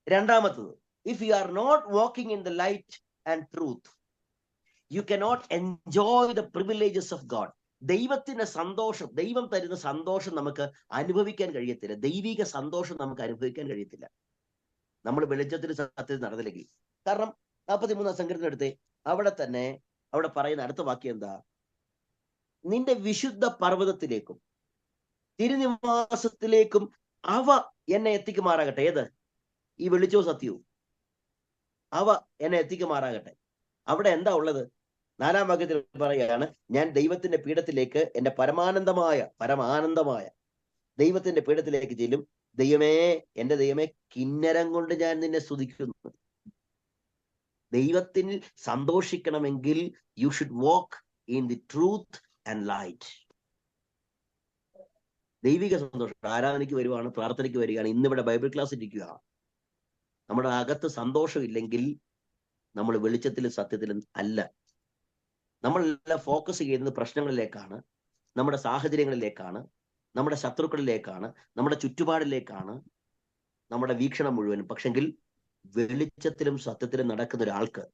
2-ാമത്തത്, if you are not walking in the light and truth, you cannot enjoy the privileges of God. ദൈവത്തിന്റെ സന്തോഷം, ദൈവം തരുന്ന സന്തോഷം നമുക്ക് അനുഭവിക്കാൻ കഴിയത്തില്ല. ദൈവിക സന്തോഷം നമുക്ക് അനുഭവിക്കാൻ കഴിയത്തില്ല നമ്മൾ വെളിച്ചത്തിന് സത്യത്തിൽ നടന്നില്ലെങ്കിൽ. കാരണം 43-ാം സങ്കീർത്തനം എടുത്തേ, അവിടെ പറയുന്ന അടുത്ത വാക്യം എന്താ? നിന്റെ വിശുദ്ധ പർവ്വതത്തിലേക്കും തിരുനിവാസത്തിലേക്കും അവ എന്നെ എത്തിക്കുമാറാകട്ടെ. ഏത്? ഈ വെളിച്ചവും സത്യവും. അവ എന്നെ എത്തിക്കുമാറാകട്ടെ. അവിടെ എന്താ ഉള്ളത്? 4-ാം വാക്യത്തിൽ പറയുകയാണ്, ഞാൻ ദൈവത്തിന്റെ പീഠത്തിലേക്ക്, എന്റെ പരമാനന്ദമായ ദൈവത്തിന്റെ പീഠത്തിലേക്ക് ചെല്ലും. ദൈവമേ, എന്റെ ദൈവമേ, കിന്നരം കൊണ്ട് ഞാൻ നിന്നെ സ്തുതിക്കുന്നു. ദൈവത്തിൽ സന്തോഷിക്കണമെങ്കിൽ you should walk in the truth and light. ദൈവിക സന്തോഷം. ആരാധനയ്ക്ക് വരുവാണ്, പ്രാർത്ഥനയ്ക്ക് വരികയാണ്, ഇന്നിവിടെ ബൈബിൾ ക്ലാസ് ഇരിക്കുക. നമ്മുടെ അകത്ത് സന്തോഷമില്ലെങ്കിൽ നമ്മൾ വെളിച്ചത്തിലും സത്യത്തിലും അല്ല. നമ്മളെല്ലാം ഫോക്കസ് ചെയ്യുന്നത് പ്രശ്നങ്ങളിലേക്കാണ്, നമ്മുടെ സാഹചര്യങ്ങളിലേക്കാണ്, നമ്മുടെ ശത്രുക്കളിലേക്കാണ്, നമ്മുടെ ചുറ്റുപാടിലേക്കാണ് നമ്മുടെ വീക്ഷണം മുഴുവനും. പക്ഷെങ്കിൽ വെളിച്ചത്തിലും സത്യത്തിലും നടക്കുന്ന ഒരാൾക്ക്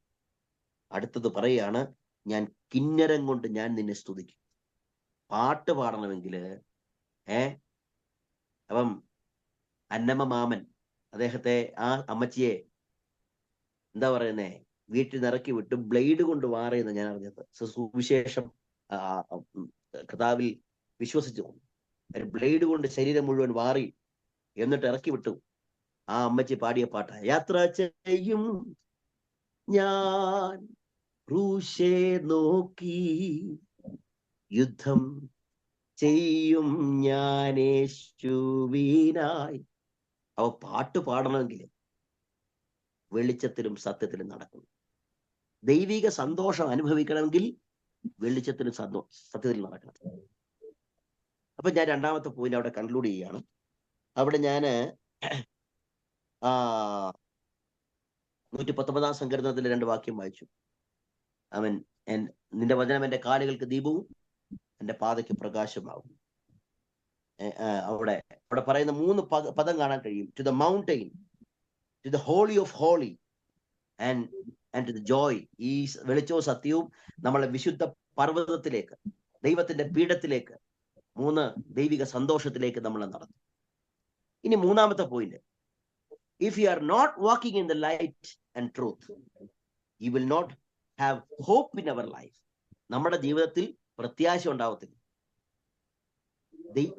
അടുത്തത് പറയുകയാണ്, ഞാൻ കിന്നരം കൊണ്ട് ഞാൻ നിന്നെ സ്തുതിക്കും. പാട്ട് പാടണമെങ്കിൽ അപ്പം അന്നമ്മ മാമൻ അദ്ദേഹത്തെ, ആ അമ്മച്ചിയെ എന്താ പറയുന്നേ, വീട്ടിൽ നിറക്കി വിട്ട് ബ്ലേഡ് കൊണ്ട് വാറയെന്ന് ഞാൻ അറിഞ്ഞത്. സുവിശേഷം കർത്താവിൽ വിശ്വസിച്ചു ബ്ലേഡ് കൊണ്ട് ശരീരം മുഴുവൻ വാറി എന്നിട്ട് ഇറക്കി വിട്ടു. ആ അമ്മച്ചി പാടിയ പാട്ട, യാത്ര ചെയ്യും ഞാൻ ക്രൂശേ നോക്കി, യുദ്ധം ചെയ്യും ഞാൻ യേശുവിനായി, അവ പാട്ട് പാടണമെങ്കിൽ വെളിച്ചത്തിലും സത്യത്തിലും നടക്കണം. ദൈവിക സന്തോഷം അനുഭവിക്കണമെങ്കിൽ വെളിച്ചത്തിലും സത്യത്തിലും നടക്കണം. അപ്പൊ ഞാൻ രണ്ടാമത്തെ പോയിന്റ് അവിടെ കൺക്ലൂഡ് ചെയ്യുകയാണ്. അവിടെ ഞാന് 119 സങ്കീർത്തനത്തിലെ 2 വാക്യം വായിച്ചു. അവൻ നിന്റെ വചനം എന്റെ കാലുകൾക്ക് ദീപവും എന്റെ പാതയ്ക്ക് പ്രകാശമാകും. അവിടെ പറയുന്ന 3 പദം കാണാൻ കഴിയും. To the mountain, to the holy of holy and to the joy. ഈ വെളിച്ചവും സത്യവും നമ്മളെ വിശുദ്ധ പർവ്വതത്തിലേക്ക്, ദൈവത്തിന്റെ പീഠത്തിലേക്ക്, 3 ദൈവിക സന്തോഷത്തിലേക്ക് നമ്മളെ നടത്തും. ഇനി മൂന്നാമത്തെ point, if you are not walking in the light and truth, you will not have hope in our life. നമ്മുടെ ജീവിതത്തിൽ പ്രത്യാശ ഉണ്ടാവത്തില്ല.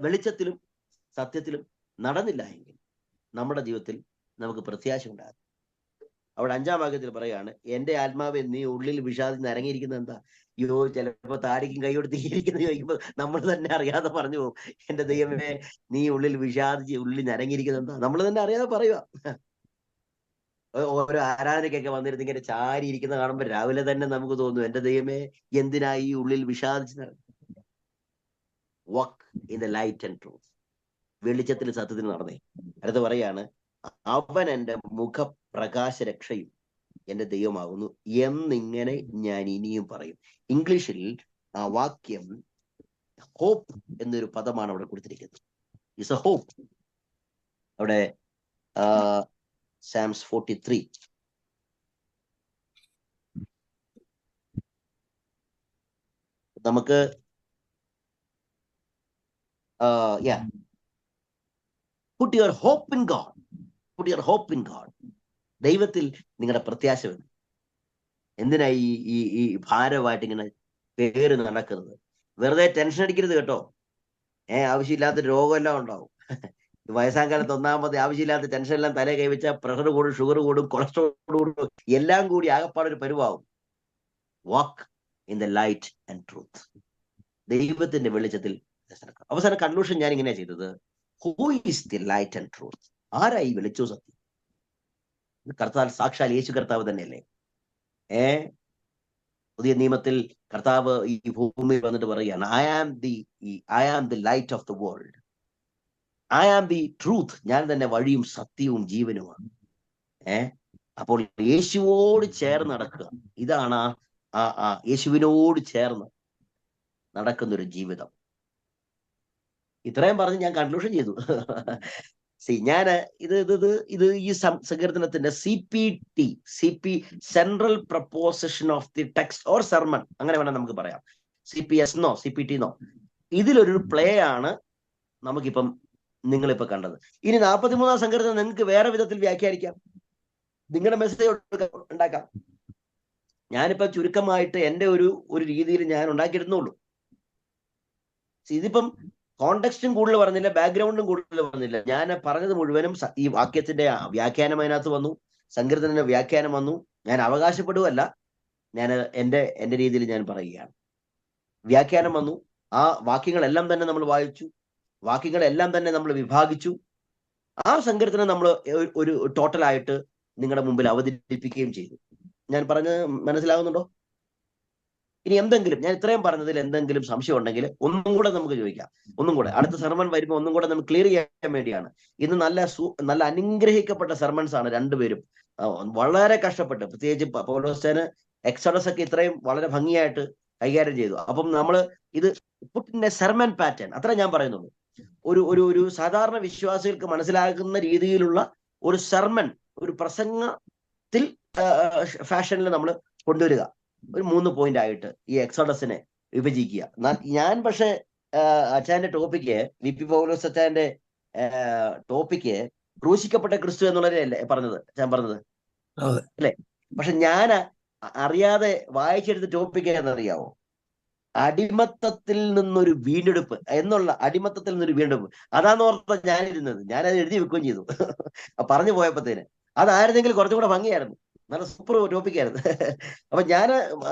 വെളിച്ചത്തിലും സത്യത്തിലും നടന്നില്ല എങ്കിൽ നമ്മുടെ ജീവിതത്തിൽ നമുക്ക് പ്രത്യാശ ഉണ്ടാകും. അവിടെ 5-ാം വാക്യത്തിൽ പറയാണ്, എന്റെ ആത്മാവെ നീ ഉള്ളിൽ വിഷാദിച്ച് ഇറങ്ങിയിരിക്കുന്നത് എന്താ? അയ്യോ, ചിലപ്പോ താടിക്കും കൈകൊടുത്തിരിക്കുന്നത് ചോദിക്കുമ്പോ നമ്മൾ തന്നെ അറിയാതെ പറഞ്ഞു പോകും, എന്റെ ദൈവമേ നീ ഉള്ളിൽ വിഷാദിച്ച് ഉള്ളിൽ ഇറങ്ങിയിരിക്കുന്നത് എന്താ? നമ്മൾ തന്നെ അറിയാതെ പറയുക. ഓരോ ആരാധനയ്ക്കൊക്കെ വന്നിരുന്ന് ഇങ്ങനെ ചാരി ഇരിക്കുന്ന കാണുമ്പോൾ രാവിലെ തന്നെ നമുക്ക് തോന്നും, എന്റെ ദൈവമേ എന്തിനായി ഉള്ളിൽ വിഷാദിച്ച്. Walk in the light and truth. വെളിച്ചത്തിൽ സത്യത്തിൽ നടന്നേ. അടുത്ത് പറയാണ്, അവൻ എന്റെ മുഖപ്രകാശ രക്ഷയും എന്റെ ദൈവമാകുന്നു എന്നിങ്ങനെ ഞാൻ ഇനിയും പറയും. ഇംഗ്ലീഷിൽ ആ വാക്യം ഹോപ്പ് എന്നൊരു പദമാണ് അവിടെ കൊടുത്തിരിക്കുന്നത്. It's a hope. അവിടെ Psalms 43. നമുക്ക് put your hope in God. Put your hope in God. ദൈവത്തിൽ നിങ്ങളുടെ പ്രത്യാശ വേണം. എന്തിനാ ഈ ഭാരമായിട്ട് ഇങ്ങനെ പേര് നടക്കുന്നത്? വെറുതെ ടെൻഷൻ അടിക്കരുത് കേട്ടോ. ആവശ്യമില്ലാത്ത രോഗമെല്ലാം ഉണ്ടാവും. വയസ്സാം കാലത്ത് ഒന്നാമത് ആവശ്യമില്ലാത്ത ടെൻഷൻ എല്ലാം തലേ കൈവച്ചാൽ പ്രഷർ കൂടും, ഷുഗർ കൂടും, കൊളസ്ട്രോൾ കൂടും, എല്ലാം കൂടി ആകപ്പാടൊരു പരിവാവും. Walk in the light and truth. ദൈവത്തിന്റെ വെളിച്ചത്തിൽ. അവസാന കൺക്ലൂഷൻ ഞാൻ ഇങ്ങനെയാ ചെയ്തത്, who is the light and truth? ആരായി വെളിച്ചവും സത്യം? കർത്താവ് സാക്ഷാൽ യേശു കർത്താവ് തന്നെയല്ലേ. പുതിയ നിയമത്തിൽ കർത്താവ് ഈ ഭൂമിയിൽ വന്നിട്ട് പറയുകയാണ്, I am the light of the world, I am the truth. ഞാൻ തന്നെ വഴിയും സത്യവും ജീവനുമാണ്. അപ്പോൾ യേശുവോട് ചേർന്ന് നടക്കുക. ഇതാണ് യേശുവിനോട് ചേർന്ന് നടക്കുന്നൊരു ജീവിതം. ഇത്രയും പറഞ്ഞ് ഞാൻ കൺക്ലൂഷൻ ചെയ്തു. ഞാൻ ഇത് ഈ സങ്കീർത്തനത്തിന്റെ CP central preposition of the text or sermon, അങ്ങനെ വേണം നമുക്ക് പറയാം. CPS എന്നോ CPT എന്നോ, ഇതിലൊരു പ്ലേ ആണ് നമുക്കിപ്പം നിങ്ങളിപ്പോ കണ്ടത്. ഇനി 43-ാം സങ്കീർത്തനം നിങ്ങൾക്ക് വേറെ വിധത്തിൽ വ്യാഖ്യാനിക്കാം, നിങ്ങളുടെ മെസ്സേജ് ഉണ്ടാക്കാം. ഞാനിപ്പോ ചുരുക്കമായിട്ട് എൻ്റെ ഒരു രീതിയിൽ ഞാൻ ഉണ്ടാക്കിയിരുന്നുള്ളൂ. ഇതിപ്പം കോണ്ടെക്സ്റ്റും കൂടുതൽ പറഞ്ഞില്ല, ബാക്ക്ഗ്രൗണ്ടും കൂടുതൽ പറഞ്ഞില്ല. ഞാൻ പറഞ്ഞത് മുഴുവനും ഈ വാക്യത്തിന്റെ വ്യാഖ്യാനം അതിനകത്ത് വന്നു, സങ്കീർത്തനത്തിന്റെ വ്യാഖ്യാനം വന്നു. ഞാൻ അവകാശപ്പെടുകയല്ല, ഞാൻ എൻ്റെ രീതിയിൽ ഞാൻ പറയുകയാണ്. വ്യാഖ്യാനം വന്നു, ആ വാക്യങ്ങളെല്ലാം തന്നെ നമ്മൾ വായിച്ചു, വാക്യങ്ങളെല്ലാം തന്നെ നമ്മൾ വിഭാഗിച്ചു. ആ സങ്കീർത്തനം നമ്മൾ ഒരു ടോട്ടലായിട്ട് നിങ്ങളുടെ മുമ്പിൽ അവതരിപ്പിക്കുകയും ചെയ്തു. ഞാൻ പറഞ്ഞത് മനസ്സിലാകുന്നുണ്ടോ? ഇനി എന്തെങ്കിലും ഞാൻ ഇത്രയും പറഞ്ഞതിൽ എന്തെങ്കിലും സംശയം ഉണ്ടെങ്കിൽ ഒന്നും കൂടെ നമുക്ക് ചോദിക്കാം. ഒന്നും കൂടെ അടുത്ത സെർമൺ വരുമ്പോൾ ഒന്നും കൂടെ നമുക്ക് ക്ലിയർ ചെയ്യാൻ വേണ്ടിയാണ്. ഇന്ന് നല്ല അനുഗ്രഹിക്കപ്പെട്ട സെർമൺസ് ആണ് രണ്ടുപേരും. വളരെ കഷ്ടപ്പെട്ട്, പ്രത്യേകിച്ച് പൗലോസിന് എക്സോഡസ് ഒക്കെ ഇത്രയും വളരെ ഭംഗിയായിട്ട് കൈകാര്യം ചെയ്തു. അപ്പം നമ്മൾ ഇത് പുട്ടിന്റെ സെർമൺ പാറ്റേൺ അത്ര ഞാൻ പറയുന്നുള്ളൂ. ഒരു സാധാരണ വിശ്വാസികൾക്ക് മനസ്സിലാക്കുന്ന രീതിയിലുള്ള ഒരു സെർമൺ, ഒരു പ്രസംഗത്തിൽ ഫാഷനിൽ നമ്മൾ കൊണ്ടുവരിക. ഒരു 3 പോയിന്റ് ആയിട്ട് ഈ എക്സോഡസിനെ വിഭജിക്കുക. ഞാൻ പക്ഷെ അച്ചാന്റെ ടോപ്പിക്ക്, VP പൗലോസ് അച്ചാന്റെ ടോപ്പിക്ക് ക്രൂശിക്കപ്പെട്ട ക്രിസ്തു എന്നുള്ളതല്ലേ ഞാൻ പറഞ്ഞത് അല്ലേ? പക്ഷെ ഞാൻ അറിയാതെ വായിച്ചെടുത്ത ടോപ്പിക്ക് എന്നറിയാവോ? അടിമത്തത്തിൽ നിന്നൊരു വീണ്ടെടുപ്പ് എന്നുള്ള, അടിമത്തത്തിൽ നിന്നൊരു വീണ്ടെടുപ്പ്. അതാന്ന് ഓർത്ത ഞാനിരുന്നത്. ഞാനത് എഴുതി വെക്കുകയും ചെയ്തു പറഞ്ഞു പോയപ്പോഴത്തേന്. അതായിരുന്നെങ്കിൽ കുറച്ചും കൂടെ ഭംഗിയായിരുന്നു, നല്ല സൂപ്പർ ടോപ്പിക്കായിരുന്നു. അപ്പൊ ഞാൻ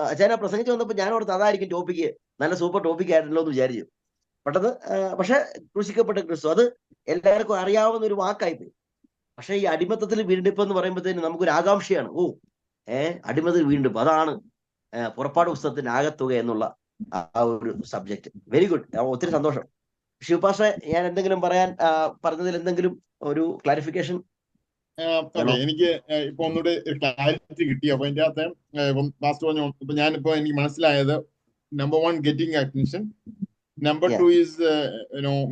അച്ഛനെ പ്രസംഗിച്ച് വന്നപ്പോൾ ഞാൻ ഓർത്ത് അതായിരിക്കും ടോപ്പിക്ക്, നല്ല സൂപ്പർ ടോപ്പിക് ആയിരുന്നല്ലോ എന്ന് വിചാരിച്ചു. പക്ഷെ ക്രൂശിക്കപ്പെട്ട ക്രിസ്തു അത് എല്ലാവർക്കും അറിയാവുന്ന ഒരു വാക്കായിപ്പോയി. പക്ഷെ ഈ അടിമത്തത്തിൽ വീണ്ടെടുപ്പ് എന്ന് പറയുമ്പോഴത്തേന് നമുക്കൊരു ആകാംക്ഷയാണ്. അടിമത്തിൽ വീണ്ടെടുപ്പ്, അതാണ് പുറപ്പാട് പുസ്തകത്തിന്റെ ആകത്തുക എന്നുള്ള ആ ഒരു സബ്ജക്ട്. വെരി ഗുഡ്, ഒത്തിരി സന്തോഷം. ശിവപാഷ, ഞാൻ എന്തെങ്കിലും പറഞ്ഞതിൽ എന്തെങ്കിലും ഒരു ക്ലാരിഫിക്കേഷൻ? എനിക്ക് ഇപ്പൊ ഒന്നുകൂടി ക്ലാരിറ്റി കിട്ടി. അപ്പൊ അതിന്റെ അകത്ത് ഇപ്പം ലാസ്റ്റ് പറഞ്ഞു, ഇപ്പൊ ഞാനിപ്പോ എനിക്ക് മനസ്സിലായത്, number 1 getting attention, number 2 is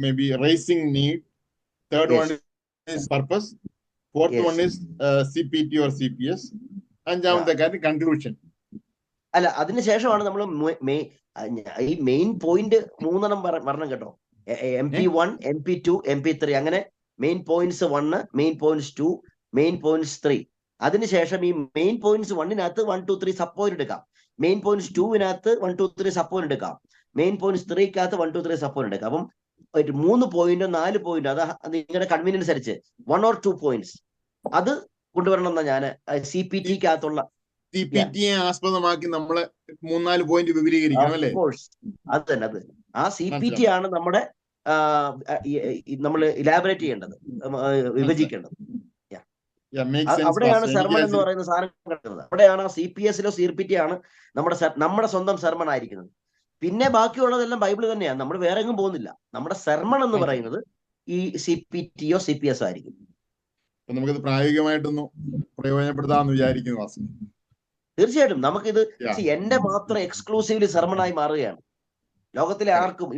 maybe raising need, third one is purpose, fourth one is CPT or CPS, അഞ്ചാമത്തെ കാര്യം കൺക്ലൂഷൻ. അല്ല, അതിനുശേഷമാണ് നമ്മൾ ഈ മെയിൻ പോയിന്റ് 3 പറഞ്ഞ കേട്ടോ. MP1, MP2, MP3, അങ്ങനെ main points 1, main points 2, main points 3. അതിനുശേഷം ഈ മെയിൻ പോയിന്റ്സ് 1-നകത്ത് 1, 2, 3 സബ് പോയിന്റ് എടുക്കാം. മെയിൻ പോയിന്റ്സ് 2-നകത്ത് 1, 2, 3 സബ് പോയിന്റ് എടുക്കാം. മെയിൻ പോയിന്റ്സ് 3-കകത്ത് 1, 2, 3 സബ് പോയിന്റ് എടുക്കാം. അപ്പം 3 പോയിന്റോ 4 പോയിന്റോ, അത് നിങ്ങളുടെ കൺവീനിയൻസ് അനുസരിച്ച് 1 or 2 പോയിന്റ്സ് അത് കൊണ്ടുവരണം എന്നാ ഞാൻ CPT-കകത്തുള്ള CPT-യെ ആസ്പദമാക്കി നമ്മള് 3-4 പോയിന്റ് വിപുലീകരിക്കണം അല്ലേ? അത് തന്നെ, അത് ആ CPT ആണ് നമ്മുടെ നമ്മൾ ഇലാബറേറ്റ് ചെയ്യേണ്ടത്, വിഭജിക്കേണ്ടത്. അവിടെയാണ് സെർമൺ എന്ന് പറയുന്ന സാധനം കിടക്കുന്നത്. അവിടെയാണ് CPS-ലോ CPT ആണ് നമ്മുടെ സ്വന്തം സെർമൺ ആയിരിക്കുന്നത്. പിന്നെ ബാക്കിയുള്ളതെല്ലാം ബൈബിൾ തന്നെയാണ്, നമ്മൾ വേറെ എങ്ങും പോകുന്നില്ല. നമ്മുടെ സെർമൺ എന്ന് പറയുന്നത് ഈ CPT-യോ CPS-ഓ ആയിരിക്കും. നമുക്കത് പ്രായോഗികമായിട്ടൊന്ന് പ്രയോജനപ്പെടുത്താമെന്ന് വിചാരിക്കുന്നു. തീർച്ചയായിട്ടും നമുക്കിത് എന്റെ മാത്രം എക്സ്ക്ലൂസീവ്ലി സെർമണായി മാറുകയാണ്. ലോകത്തിലെ ആർക്കും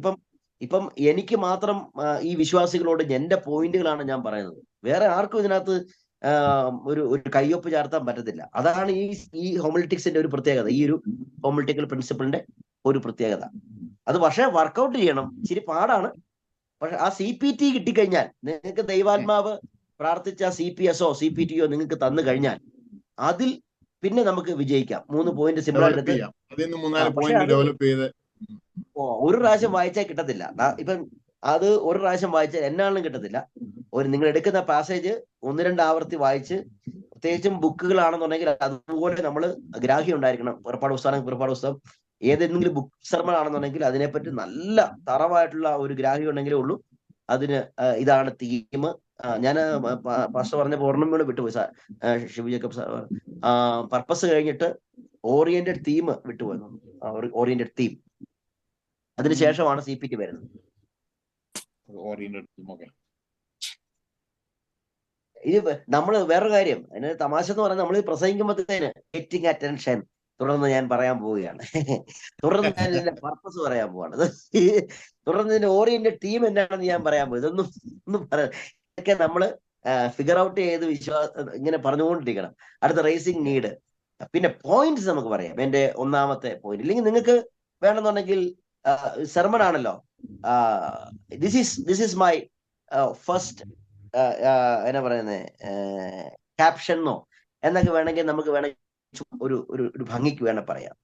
ഇപ്പം എനിക്ക് മാത്രം ഈ വിശ്വാസികളോട് എന്റെ പോയിന്റുകളാണ് ഞാൻ പറയുന്നത്. വേറെ ആർക്കും ഇതിനകത്ത് ഒരു കയ്യൊപ്പ് ചാർത്താൻ പറ്റത്തില്ല. അതാണ് ഈ ഹോമിലിറ്റിക്സിന്റെ ഒരു പ്രത്യേകത, ഈ ഒരു ഹോമിലിറ്റിക്കൽ പ്രിൻസിപ്പിളിന്റെ ഒരു പ്രത്യേകത. അത് പക്ഷേ വർക്കൗട്ട് ചെയ്യണം, ഇച്ചിരി പാടാണ്. പക്ഷെ ആ CPT കിട്ടിക്കഴിഞ്ഞാൽ, നിങ്ങൾക്ക് ദൈവാത്മാവ് പ്രാർത്ഥിച്ച CPS-ഓ CPT-യോ നിങ്ങൾക്ക് തന്നു കഴിഞ്ഞാൽ അതിൽ പിന്നെ നമുക്ക് വിജയിക്കാം. 3 പോയിന്റ് സിമ്പിൾ ആയിട്ട് ഒരു പ്രാവശ്യം വായിച്ചാൽ കിട്ടത്തില്ല. ഇപ്പം അത് ഒരു പ്രാവശ്യം വായിച്ചാൽ എന്നാണെങ്കിലും കിട്ടത്തില്ല. നിങ്ങൾ എടുക്കുന്ന പാസേജ് 1-2 ആവർത്തി വായിച്ച്, പ്രത്യേകിച്ചും ബുക്കുകളാണെന്നുണ്ടെങ്കിൽ അതുപോലെ നമ്മൾ ഗ്രാഹ്യം ഉണ്ടായിരിക്കണം. പുറപ്പാട് പുസ്തകം ഏതെങ്കിലും ബുക്ക് സെർമൺ ആണെന്നുണ്ടെങ്കിൽ അതിനെപ്പറ്റി നല്ല തറവായിട്ടുള്ള ഒരു ഗ്രാഹ്യം ഉണ്ടെങ്കിലേ ഉള്ളൂ അതിന് ഇതാണ് തീം. ഞാൻ പാസ്റ്റർ പറഞ്ഞ ഓർമ്മയോട് വിട്ടുപോയി sir, Shibu Jacob sir. Purpose കഴിഞ്ഞിട്ട് ഓറിയന്റഡ് തീം വിട്ടുപോയി, ഓറിയന്റഡ് തീം. അതിനുശേഷമാണ് CPT വരുന്നത്. ഇത് നമ്മൾ വേറൊരു കാര്യം, അതിന് തമാശ എന്ന് പറഞ്ഞാൽ നമ്മൾ പ്രസംഗിക്കുമ്പോഴത്തേന് ഗെറ്റിംഗ് അറ്റൻഷൻ, തുടർന്ന് ഞാൻ പറയാൻ പോവുകയാണ്. തുടർന്ന് ഞാൻ ഇതിന്റെ പർപ്പസ് പറയാൻ പോവാണ്. തുടർന്ന് ഇതിന്റെ ഓറിയന്റഡ് തീം എന്താണെന്ന് ഞാൻ പറയാൻ പോയി. ഒന്നും പറയാം, ഇതൊക്കെ നമ്മള് ഫിഗർ ഔട്ട് ചെയ്ത് ഇങ്ങനെ പറഞ്ഞുകൊണ്ടിരിക്കണം. അടുത്ത റേസിംഗ് നീഡ്, പിന്നെ പോയിന്റ്സ് നമുക്ക് പറയാം. എന്റെ ഒന്നാമത്തെ പോയിന്റ്, ഇല്ലെങ്കിൽ നിങ്ങൾക്ക് വേണമെന്നുണ്ടെങ്കിൽ സെർമൺ ആണല്ലോ, ദിസ് ഈസ് മൈ ഫസ്റ്റ് എന്നാ പറയുന്നത് ക്യാപ്ഷനോ എന്നൊക്കെ വേണമെങ്കിൽ നമുക്ക് വേണമെങ്കിൽ ഒരു ഭംഗിക്ക് വേണം പറയാം,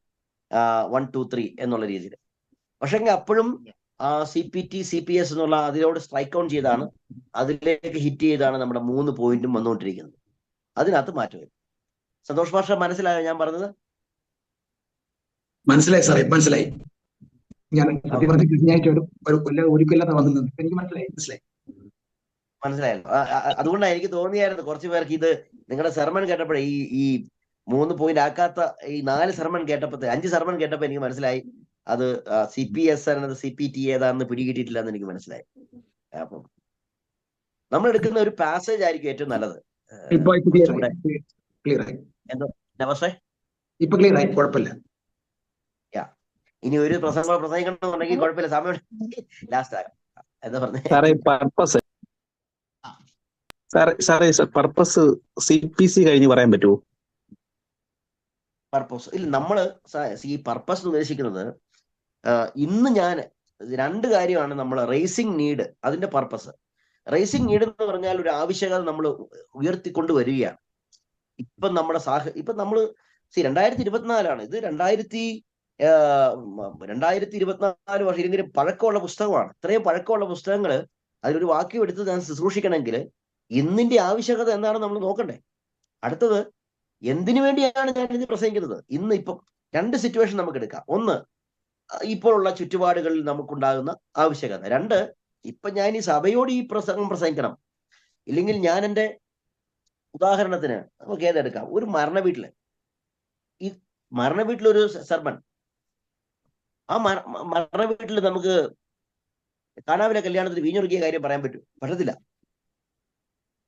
1, 2, 3 എന്നുള്ള രീതിയിൽ. പക്ഷെങ്കിൽ അപ്പോഴും CPT CPS എന്നുള്ള അതിനോട് സ്ട്രൈക്ക് ഔട്ട് ചെയ്താണ്, അതിലേക്ക് ഹിറ്റ് ചെയ്താണ് നമ്മുടെ 3 പോയിന്റും വന്നുകൊണ്ടിരിക്കുന്നത്. അതിനകത്ത് മാറ്റം വരും. സന്തോഷ് ഭാഷ, മനസ്സിലായോ ഞാൻ പറഞ്ഞത്? മനസ്സിലായി സാറേ, മനസ്സിലായി. ഞാൻ ഒരിക്കലും വന്നത് എനിക്ക് മനസ്സിലായല്ലോ. അതുകൊണ്ടാണ് എനിക്ക് തോന്നിയായിരുന്നു കുറച്ചു പേർക്ക് ഇത് നിങ്ങളുടെ സെർമൺ കേട്ടപ്പോഴേ ഈ 3 പോയിന്റ് ആക്കാത്ത ഈ 4 സെർമൺ കേട്ടപ്പോ 5 സെർമൺ കേട്ടപ്പോ എനിക്ക് മനസ്സിലായി അത് CPS എന്നത് CPT ഏതാണെന്ന് പിടികിട്ടിയിട്ടില്ല എന്ന് എനിക്ക് മനസ്സിലായി. അപ്പം നമ്മൾ എടുക്കുന്ന ഒരു പാസേജ് ആയിരിക്കും ഏറ്റവും നല്ലത്. കുഴപ്പമില്ല. ഇനി ഒരു പ്രസംഗിക്കണമെന്നുണ്ടെങ്കിൽ കുഴപ്പമില്ല, സമയം ലാസ്റ്റ് ആകാം. എന്താ പറഞ്ഞേ പർപ്പസ് CPC കഴിഞ്ഞ് പറയാൻ പറ്റുമോ? പർപ്പസ് ഇല്ല, നമ്മള് ഈ പർപ്പസ് ഉദ്ദേശിക്കുന്നത് ഇന്ന് ഞാൻ 2 കാര്യമാണ് നമ്മൾ റേസിംഗ് നീഡ്, അതിന്റെ പർപ്പസ്. റേസിംഗ് നീഡ് എന്ന് പറഞ്ഞാൽ ഒരു ആവശ്യകത നമ്മൾ ഉയർത്തിക്കൊണ്ട് വരികയാണ്. ഇപ്പം നമ്മുടെ ഇപ്പം നമ്മൾ 2024 ഇത് 2024 വർഷം ഇല്ലെങ്കിലും പഴക്കമുള്ള പുസ്തകമാണ്. ഇത്രയും പഴക്കമുള്ള പുസ്തകങ്ങൾ അതിലൊരു വാക്യം എടുത്ത് ഞാൻ ശുശ്രൂഷിക്കണമെങ്കിൽ ഇന്നിന്റെ ആവശ്യകത എന്താണെന്ന് നമ്മൾ നോക്കണ്ടേ. അടുത്തത്, എന്തിനു വേണ്ടിയാണ് ഞാൻ ഇത് പ്രസംഗിക്കുന്നത്? ഇപ്പം 2 സിറ്റുവേഷൻ നമുക്ക് എടുക്കാം. ഒന്ന്, ഇപ്പോഴുള്ള ചുറ്റുപാടുകളിൽ നമുക്കുണ്ടാകുന്ന ആവശ്യകത. 2, ഇപ്പൊ ഞാൻ ഈ സഭയോട് ഈ പ്രസംഗിക്കണം, ഇല്ലെങ്കിൽ ഞാൻ എൻ്റെ ഉദാഹരണത്തിന് നമുക്ക് ഏതെടുക്കാം, ഒരു മരണ വീട്ടില്, ഈ മരണ വീട്ടിലൊരു സർമൺ, ആ മരണ വീട്ടിൽ നമുക്ക് കാനാവിലെ കല്യാണത്തിന് വീഞ്ഞൊരുക്കിയ കാര്യം പറയാൻ പറ്റത്തില്ല.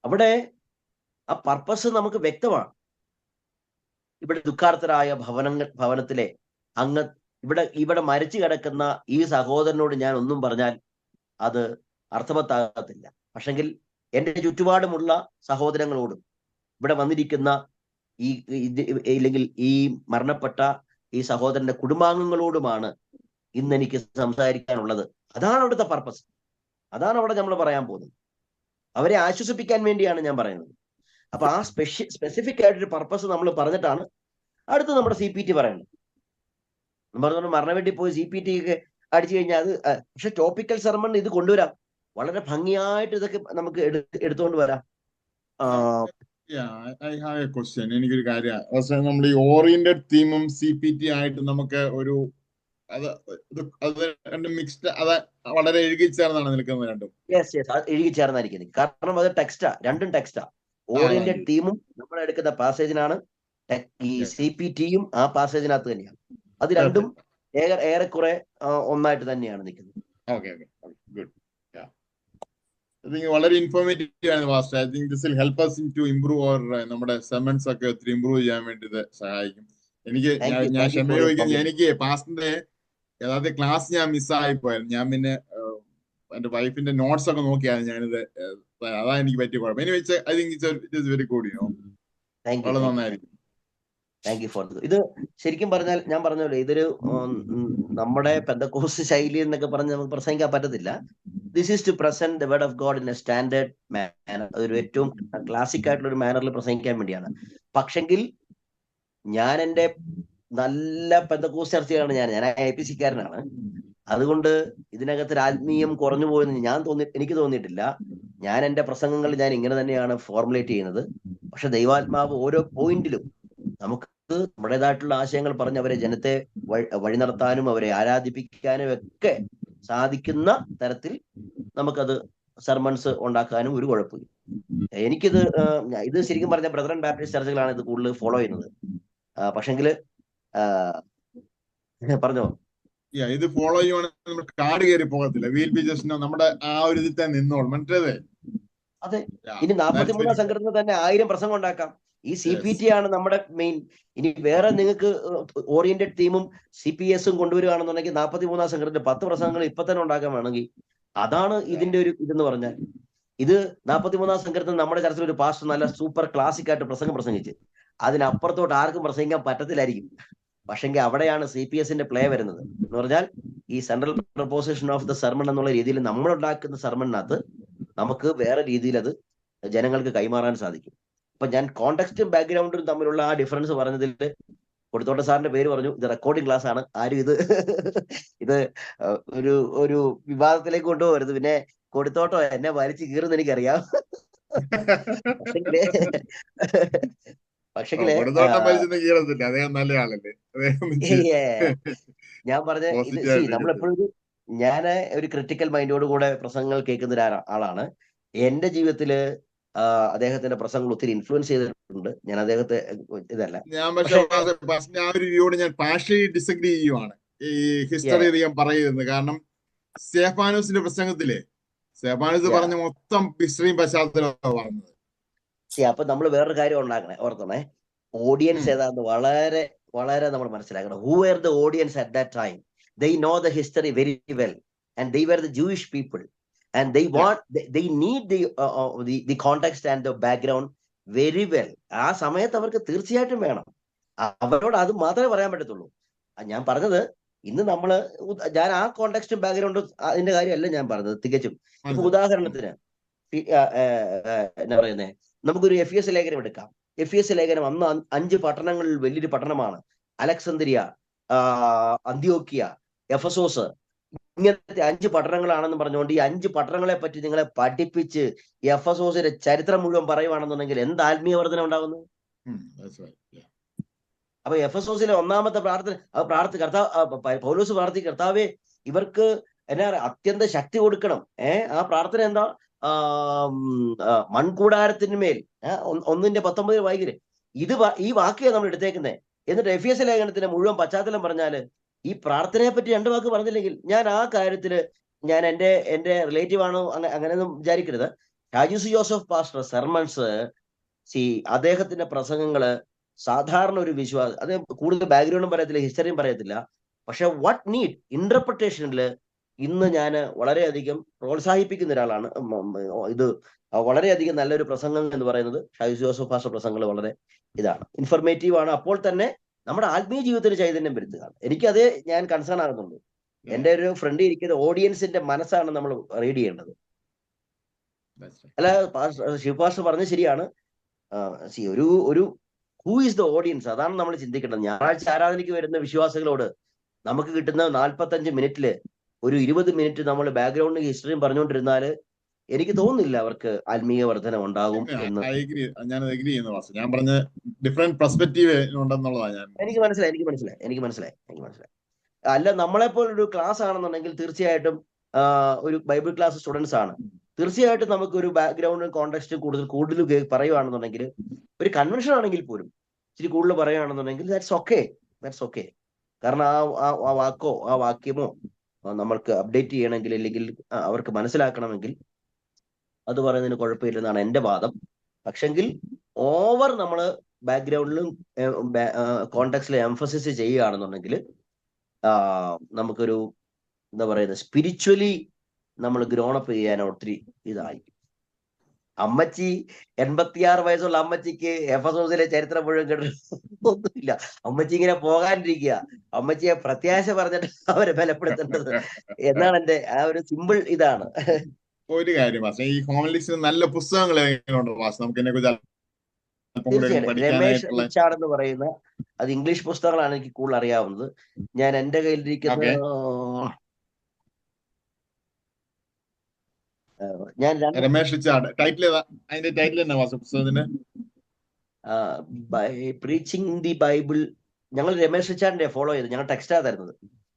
അവിടെ ആ പർപ്പസ് നമുക്ക് വ്യക്തമാണ്. ഇവിടെ ദുഃഖാർത്തരായ ഭവനത്തിലെ ഇവിടെ മരിച്ചു കിടക്കുന്ന ഈ സഹോദരനോട് ഞാൻ ഒന്നും പറഞ്ഞാൽ അത് അർത്ഥവത്താകത്തില്ല. പക്ഷെങ്കിൽ എൻ്റെ ചുറ്റുപാടുമുള്ള സഹോദരങ്ങളോടും ഇവിടെ വന്നിരിക്കുന്ന ഇല്ലെങ്കിൽ ഈ മരണപ്പെട്ട ഈ സഹോദരന്റെ കുടുംബാംഗങ്ങളോടുമാണ് ഇന്ന് എനിക്ക് സംസാരിക്കാനുള്ളത്. അതാണ് അവിടുത്തെ പർപ്പസ്. അതാണ് അവിടെ നമ്മൾ പറയാൻ പോകുന്നത്. അവരെ ആശ്വസിപ്പിക്കാൻ വേണ്ടിയാണ് ഞാൻ പറയുന്നത്. അപ്പൊ ആ സ്പെസിഫിക് ആയിട്ടൊരു പർപ്പസ് നമ്മൾ പറഞ്ഞിട്ടാണ് അടുത്ത് നമ്മുടെ CPT പറയുന്നത്. നമ്മൾ മരണ വീട്ടിൽ പോയി CPT ഒക്കെ അടിച്ചു കഴിഞ്ഞാൽ അത്, പക്ഷെ ടോപ്പിക്കൽ സെർമൺ ഇത് കൊണ്ടുവരാം. വളരെ ഭംഗിയായിട്ട് ഇതൊക്കെ നമുക്ക് എടുത്തുകൊണ്ട് വരാം. I have A question. എനിക്കൊരു കാര്യം, നമ്മൾ ഈ ഓറിയന്റഡ് തീമും CPT ആയിട്ട് നമുക്ക് ഒരു അത് രണ്ടും മിക്സ്ഡ്, അത് വളരെ എഴുകിച്ചേർന്നാണ് നിൽക്കുന്നത് രണ്ടും. എഴുകിച്ചേർന്നായിരിക്കുന്നത്. കാരണം അത് ടെക്സ്റ്റാ, രണ്ടും ടെക്സ്റ്റാ. ഓറിയന്റഡ് തീമും നമ്മൾ എടുക്കുന്ന പാസേജിനാണ്, ഈ CPTയും ആ പാസേജിനകത്ത് തന്നെയാണ്. അത് രണ്ടും ഏറെക്കുറെ ഒന്നായിട്ട് തന്നെയാണ് നിൽക്കുന്നത്. വളരെ ഇൻഫോർമേറ്റീവ് ആണ് fast. I think this will help us to improve our നമ്മുടെ സെമൻസ് ഒക്കെ ഒത്തിരി ഇമ്പ്രൂവ് ചെയ്യാൻ വേണ്ടി ഇത് സഹായിക്കും. ഞാൻ ക്ഷമ ചോദിക്കാൻ, എനിക്ക് പാസ്റ്റിന്റെ യഥാർത്ഥ ക്ലാസ് ഞാൻ മിസ്സായി പോയായിരുന്നു. ഞാൻ പിന്നെ എന്റെ വൈഫിന്റെ നോട്ട്സ് ഒക്കെ നോക്കിയാണ് ഞാനിത്, അതാ എനിക്ക് പറ്റിയ കുഴപ്പം. I think it is very good, വളരെ നന്നായിരിക്കും. താങ്ക് യു ഫോർ ഇത്. ശരിക്കും പറഞ്ഞാൽ ഞാൻ പറഞ്ഞല്ലോ, ഇതൊരു നമ്മുടെ പെന്തക്കോസ്റ്റ് ശൈലി എന്നൊക്കെ പറഞ്ഞ് നമുക്ക് പ്രസംഗിക്കാൻ പറ്റത്തില്ല. This is to present the word of God in a standard manner. അതൊരു ഏറ്റവും ക്ലാസിക് ആയിട്ടുള്ള ഒരു മാനറിൽ പ്രസംഗിക്കാൻ വേണ്ടിയാണ്. പക്ഷെങ്കിൽ ഞാൻ എൻ്റെ നല്ല പെന്തക്കോസ്റ്റ് ചർച്ചയാണ്, ഞാൻ IPC-കാരനാണ്. അതുകൊണ്ട് ഇതിനകത്ത് ഒരു ആത്മീയം കുറഞ്ഞു പോയെന്ന് എനിക്ക് തോന്നിയിട്ടില്ല. ഞാൻ എൻ്റെ പ്രസംഗങ്ങൾ ഞാൻ ഇങ്ങനെ തന്നെയാണ് ഫോർമുലേറ്റ് ചെയ്യുന്നത്. പക്ഷെ ദൈവാത്മാവ് ഓരോ പോയിന്റിലും നമുക്ക് നമ്മുടേതായിട്ടുള്ള ആശയങ്ങൾ പറഞ്ഞ് അവരെ ജനത്തെ വഴി നടത്താനും അവരെ ആരാധിപ്പിക്കാനും ഒക്കെ സാധിക്കുന്ന തരത്തിൽ നമുക്കത് സർമൺസ് ഉണ്ടാക്കാനും ഒരു കുഴപ്പമില്ല. ഇത് ശരിക്കും പറഞ്ഞ ബ്രദറൻ ബാപ്റ്റിസ്റ്റ് ചർച്ചകളാണ് ഇത് കൂടുതൽ ഫോളോ ചെയ്യുന്നത്. പക്ഷെങ്കില് പറഞ്ഞോ, ഇത് ഫോളോ ചെയ്യുവാണെങ്കിൽ നമ്മൾ കാട് കയറി പോകത്തില്ല. വീൽ ബി ജസ്റ്റ് നമ്മുടെ ആ ഒരു ഇതിൽ തന്നെ നിന്നോളും. മറ്റേത് അതെ. ഇനി 43-ാം സംഘടന തന്നെ 1000 പ്രസംഗം ഉണ്ടാക്കാം. ഈ CPT ആണ് നമ്മുടെ മെയിൻ. ഇനി വേറെ നിങ്ങൾക്ക് ഓറിയന്റഡ് തീമും CPS-ഉം കൊണ്ടുവരികയാണെന്നുണ്ടെങ്കിൽ 43-ാം സംഘടന 10 പ്രസംഗങ്ങൾ ഇപ്പൊ തന്നെ ഉണ്ടാക്കാൻ വേണമെങ്കിൽ അതാണ് ഇതിന്റെ ഒരു ഇതെന്ന് പറഞ്ഞാൽ. ഇത് 43-ാം സംഘടന നമ്മുടെ ചർച്ചയിൽ ഒരു പാസ്റ്റർ നല്ല സൂപ്പർ ക്ലാസിക് ആയിട്ട് പ്രസംഗിച്ച് അതിനപ്പുറത്തോട്ട് ആർക്കും പ്രസംഗിക്കാൻ പറ്റത്തില്ലായിരിക്കും. പക്ഷെങ്കിൽ അവിടെയാണ് CPS-ന്റെ പ്ലേ വരുന്നത്. എന്ന് പറഞ്ഞാൽ ഈ central proposition of the sermon എന്നുള്ള രീതിയിൽ നമ്മൾ ഉണ്ടാക്കുന്ന സെർമണിനകത്ത് നമുക്ക് വേറെ രീതിയിൽ അത് ജനങ്ങൾക്ക് കൈമാറാൻ സാധിക്കും. അപ്പൊ ഞാൻ കോണ്ടെക്സ്റ്റും ബാക്ക്ഗ്രൗണ്ടും തമ്മിലുള്ള ആ ഡിഫറൻസ് പറഞ്ഞതിൽ കൊടുത്തോട്ട സാറിന്റെ പേര് പറഞ്ഞു. ഇത് റെക്കോർഡിംഗ് ക്ലാസ് ആണ്, ആരും ഇത് ഒരു വിവാദത്തിലേക്ക് കൊണ്ടുപോകരുത്. പിന്നെ കൊടുത്തോട്ടോ എന്നെ വലിച്ചു കീറുന്ന എനിക്കറിയാം. പക്ഷെങ്കില് ഞാൻ പറഞ്ഞ നമ്മളെപ്പോഴും ഞാൻ ഒരു ക്രിട്ടിക്കൽ മൈൻഡോട് കൂടെ പ്രസംഗങ്ങൾ കേൾക്കുന്ന ഒരാളാണ്. എന്റെ ജീവിതത്തില് അദ്ദേഹത്തിന്റെ പ്രസംഗങ്ങൾ ഒത്തിരി ഇൻഫ്ലുവൻസ് ചെയ്തിട്ടുണ്ട്. ഞാൻ അദ്ദേഹത്തെ ഇതല്ല, ഞാൻ പാർഷ്യലി ഡിസഗ്രി ചെയ്യുവാണ് ഈ ഹിസ്റ്ററി ഞാൻ പറയുന്നത്. കാരണം സ്റ്റെഫാനോസിന്റെ പ്രസംഗത്തില് സ്റ്റെഫാനോസ് പറഞ്ഞ മൊത്തം ഹിസ്റ്ററിയും പശ്ചാത്തലമാണ് പറഞ്ഞത്. അപ്പൊ നമ്മൾ വേറൊരു കാര്യം ഓർത്തണേ, ഓഡിയൻസ് ഏതാന്ന് വളരെ വളരെ നമ്മൾ മനസ്സിലാക്കണം. Who are the audience at that time? They know the history very well, and they were the Jewish people, and they need the context and the background very well. ആ സമയത്ത് അവർക്ക് തീർച്ചയായിട്ടും വേണം. അവരോട് അത് മാത്രമേ പറയാൻ പറ്റത്തുള്ളൂ. ഞാൻ പറഞ്ഞത് ഇന്ന് ഞാൻ ആ കോണ്ടെക്സ്റ്റും ബാക്ക്ഗ്രൗണ്ടും അതിന്റെ കാര്യമല്ല ഞാൻ പറഞ്ഞത്. തികച്ചും ഇപ്പൊ ഉദാഹരണത്തിന് എന്നാ പറയുന്നേ, നമുക്കൊരു FES ലേഖനം എടുക്കാം. FES ലേഖനം അന്ന് 5 പട്ടണങ്ങളിൽ വലിയൊരു പട്ടണമാണ്. അലക്സാന്ദ്രിയ, അന്ത്യോക്യ, എഫസോസ്, ഇങ്ങനത്തെ 5 പട്ടണങ്ങളാണെന്ന് പറഞ്ഞുകൊണ്ട് ഈ 5 പട്ടണങ്ങളെ പറ്റി നിങ്ങളെ പഠിപ്പിച്ച് എഫസോസിന്റെ ചരിത്രം മുഴുവൻ പറയുവാണെന്നുണ്ടെങ്കിൽ എന്ത് ആത്മീയവർദ്ധന ഉണ്ടാകുന്നു? അപ്പൊ എഫസോസിലെ ഒന്നാമത്തെ പൗലോസ് പ്രാർത്ഥിക്കും, കർത്താവേ ഇവർക്ക് എന്നാ അത്യന്ത ശക്തി കൊടുക്കണം. ആ പ്രാർത്ഥന എന്താ? മൺകൂടാരത്തിന്മേൽ 1:19 വായിക്കില്ലേ, ഈ വാക്യാണ് നമ്മൾ എടുത്തേക്കുന്നത്. എന്നിട്ട് എഫേസ്യ ലേഖനത്തിന്റെ മുഴുവൻ പശ്ചാത്തലം പറഞ്ഞാല് ഈ പ്രാർത്ഥനയെ പറ്റി 2 വാക്ക് പറഞ്ഞില്ലെങ്കിൽ ഞാൻ ആ കാര്യത്തില് ഞാൻ എന്റെ റിലേറ്റീവ് ആണോ അങ്ങനെയൊന്നും വിചാരിക്കരുത്. ഷാജി ജോസഫ് പാസ്റ്റർ സെർമൺസ് അദ്ദേഹത്തിന്റെ പ്രസംഗങ്ങള് സാധാരണ ഒരു വിശ്വാസം, അത് കൂടുതൽ ബാക്ക്ഗ്രൗണ്ടും പറയത്തില്ല, ഹിസ്റ്ററിയും പറയത്തില്ല. പക്ഷെ വാട്ട് നീഡ് ഇന്റർപ്രിട്ടേഷനിൽ ഇന്ന് ഞാൻ വളരെയധികം പ്രോത്സാഹിപ്പിക്കുന്ന ഒരാളാണ്. ഇത് വളരെയധികം നല്ലൊരു പ്രസംഗം എന്ന് പറയുന്നത് ഷാജി ജോസഫ് പാസ്റ്റർ പ്രസംഗങ്ങൾ വളരെ ഇതാണ്, ഇൻഫർമേറ്റീവ് ആണ്. അപ്പോൾ തന്നെ നമ്മുടെ ആത്മീയ ജീവിതത്തിന് ചൈതന്യം വരുത്തുകയാണ്. എനിക്കതേ ഞാൻ കൺസേൺ ആകുന്നുള്ളൂ. എന്റെ ഒരു ഫ്രണ്ട് ഇരിക്കുന്ന ഓഡിയൻസിന്റെ മനസ്സാണ് നമ്മൾ റീഡ് ചെയ്യേണ്ടത്. അല്ല, ശിവപാസ്റ്റർ പറഞ്ഞത് ശരിയാണ്. ഒരു ഹൂ ഈസ് ദ ഓഡിയൻസ്, അതാണ് നമ്മൾ ചിന്തിക്കേണ്ടത്. ഞായറാഴ്ച ആരാധനയ്ക്ക് വരുന്ന വിശ്വാസികളോട് നമുക്ക് കിട്ടുന്ന 45 മിനിറ്റില് ഒരു 20 മിനിറ്റ് നമ്മൾ ബാക്ക്ഗ്രൗണ്ട് ഹിസ്റ്ററിയും പറഞ്ഞുകൊണ്ടിരുന്നാല് എനിക്ക് തോന്നുന്നില്ല അവർക്ക് ആത്മീയ വർധന ഉണ്ടാകും എന്ന്. ഞാൻ എഗ്രി ചെയ്യുന്ന വാസു, ഞാൻ പറഞ്ഞ ഡിഫറെന്റ് പെർസ്പെക്റ്റീവ് ഉണ്ടെന്നുള്ളതാണ്. എനിക്ക് മനസ്സിലായി. അല്ല, നമ്മളെപ്പോലൊരു ക്ലാസ് ആണെന്നുണ്ടെങ്കിൽ തീർച്ചയായിട്ടും ഒരു ബൈബിൾ ക്ലാസ് സ്റ്റുഡൻസ് ആണ്, തീർച്ചയായിട്ടും നമുക്ക് ഒരു ബാക്ക്ഗ്രൗണ്ടും കോണ്ടെക്സ്റ്റും കൂടുതൽ പറയുകയാണെന്നുണ്ടെങ്കിൽ, ഒരു കൺവെൻഷൻ ആണെങ്കിൽ പോലും ഇച്ചിരി കൂടുതൽ പറയുകയാണെന്നുണ്ടെങ്കിൽ ദാറ്റ്സ് ഓക്കെ. കാരണം ആ വാക്കോ ആ വാക്യമോ നമ്മൾക്ക് അപ്ഡേറ്റ് ചെയ്യണമെങ്കിൽ, അല്ലെങ്കിൽ അവർക്ക് മനസ്സിലാക്കണമെങ്കിൽ അത് പറയുന്നതിന് കുഴപ്പമില്ലെന്നാണ് എൻ്റെ വാദം. പക്ഷെങ്കിൽ ഓവർ നമ്മൾ ബാക്ക്ഗ്രൗണ്ടിലും കോണ്ടെക്സ്റ്റിലും എംഫസിസ് ചെയ്യുകയാണെന്നുണ്ടെങ്കിൽ നമുക്കൊരു എന്താ പറയുന്നത്, സ്പിരിച്വലി നമ്മൾ ഗ്രോണപ്പ് ചെയ്യാൻ ഒത്തിരി ഇതായിരിക്കും. അമ്മച്ചി 86 വയസ്സുള്ള അമ്മച്ചിക്ക് എഫസോസിലെ ചരിത്രം മുഴുവൻ കേട്ടില്ല. അമ്മച്ചി ഇങ്ങനെ പോകാണ്ടിരിക്കുക, അമ്മച്ചിയെ പ്രത്യാശ പറഞ്ഞിട്ട് അവരെ ബലപ്പെടുത്തേണ്ടത് എന്നാണ് എൻ്റെ ആ ഒരു സിമ്പിൾ ഇതാണ്. ഒരു കാര്യം ഈ ഹോംലിക്സിന് നല്ല പുസ്തകങ്ങൾ നമുക്ക് തീർച്ചയായിട്ടും രമേശ് റിച്ചാർഡ് എന്ന് പറയുന്ന, അത് ഇംഗ്ലീഷ് പുസ്തകങ്ങളാണ് എനിക്ക് കൂടുതൽ അറിയാവുന്നത്. ഞാൻ എൻ്റെ കയ്യിലിരിക്കുന്ന രമേശ് റിച്ചാർഡ് അതിന്റെ ടൈറ്റിൽ തന്നെ പുസ്തകത്തിന് പ്രീച്ചിങ് ദി ബൈബിൾ. ഞങ്ങൾ രമേശ് റിച്ചാർഡിന്റെ ഫോളോ ചെയ്ത്, ഞങ്ങൾ ടെക്സ്റ്റാ തരുന്നത്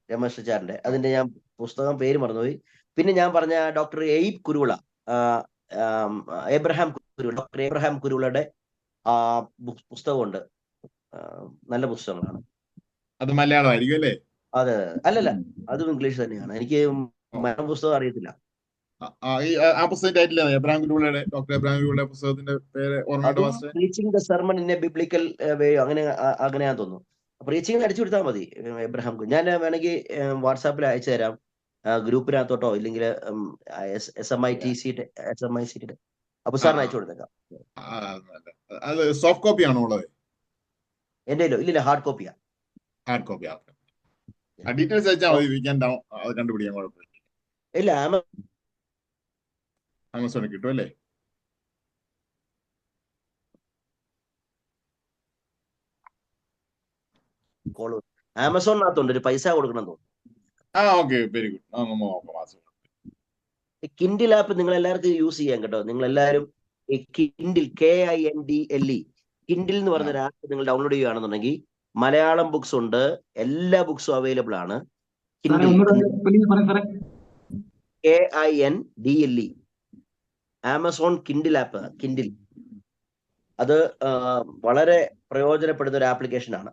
രമേശ് റിച്ചാർഡിന്റെ. അതിന്റെ ഞാൻ പുസ്തകം പേര് മറന്നുപോയി. പിന്നെ ഞാൻ പറഞ്ഞ doctor Abe Kuruvila, doctor Abraham കുരുവിളയുടെ പുസ്തകമുണ്ട്. നല്ല പുസ്തകങ്ങളാണ്. അത് മലയാളമായിരിക്കും അല്ലേ? അതെ, അല്ലല്ല, അതും ഇംഗ്ലീഷ് തന്നെയാണ്. എനിക്ക് മലയാളം പുസ്തകം അറിയത്തില്ല. ആ പുസ്തകം ടൈറ്റിൽ എബ്രഹാം കുരുവിളയുടെ, ഡോക്ടർ എബ്രഹാം കുരുവിളയുടെ പുസ്തകത്തിന്റെ പേര് ഓർമ്മയുണ്ട്? Preaching the sermon in a biblical way, അങ്ങനെയാന്ന് തോന്നുന്നു. പ്രീച്ചിങ് അടിച്ചു കൊടുത്താൽ മതി എബ്രഹാം. ഞാൻ വേണമെങ്കിൽ വാട്സാപ്പിൽ അയച്ചു തരാം, ഗ്രൂപ്പിനകത്തോട്ടോ ഇല്ലെങ്കിൽ SMITC അപ്പൊ സാറിന് അയച്ചു കൊടുത്തേക്കാം. അത് സോഫ്റ്റ് കോപ്പി ആണോ ഉള്ളത്? എന്റെ ഇല്ല, ഹാർഡ് കോപ്പിയാ. Hard copy. ഡീറ്റെയിൽസ് അയച്ചാൽ മതി, അത് കണ്ടുപിടിക്കാൻ കുഴപ്പമില്ല. ഇല്ല, ആമസോണിൽ കിട്ടും അല്ലേ? ആമസോണിനകത്തുണ്ട്, ഒരു പൈസ കൊടുക്കണം തോന്നുന്നു. Okay, very good. Kindle app നിങ്ങൾ എല്ലാവർക്കും യൂസ് ചെയ്യാൻ കേട്ടോ. നിങ്ങൾ എല്ലാവരും ഈ കിൻഡിൽ KINDLE കിൻഡിൽ എന്ന് പറഞ്ഞ ഒരു ആപ്പ് നിങ്ങൾ ഡൗൺലോഡ് ചെയ്യുകയാണെന്നുണ്ടെങ്കിൽ മലയാളം ബുക്സ് ഉണ്ട്, എല്ലാ ബുക്സും അവൈലബിൾ ആണ്. KINDLE Amazon Kindle app. Kindle അത് വളരെ പ്രയോജനപ്പെടുന്ന ഒരു ആപ്ലിക്കേഷൻ ആണ്.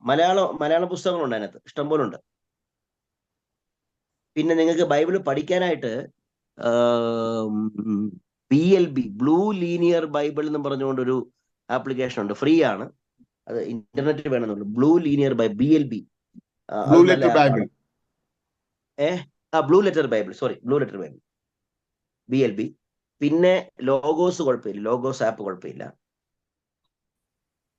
മലയാളം പുസ്തകങ്ങളുണ്ട് അതിനകത്ത്, ഇഷ്ടംപോലെ ഉണ്ട്. പിന്നെ നിങ്ങൾക്ക് ബൈബിൾ പഠിക്കാനായിട്ട് BLB ബ്ലൂ ലീനിയർ ബൈബിൾ എന്ന് പറഞ്ഞുകൊണ്ടൊരു ആപ്ലിക്കേഷൻ ഉണ്ട്, ഫ്രീ ആണ്. അത് ഇന്റർനെറ്റിൽ വേണമെന്നുള്ളൂ. Blue linear BLB, blue letter Bible BLB. പിന്നെ ലോഗോസ് കുഴപ്പമില്ല, ലോഗോസ് ആപ്പ് കുഴപ്പമില്ല.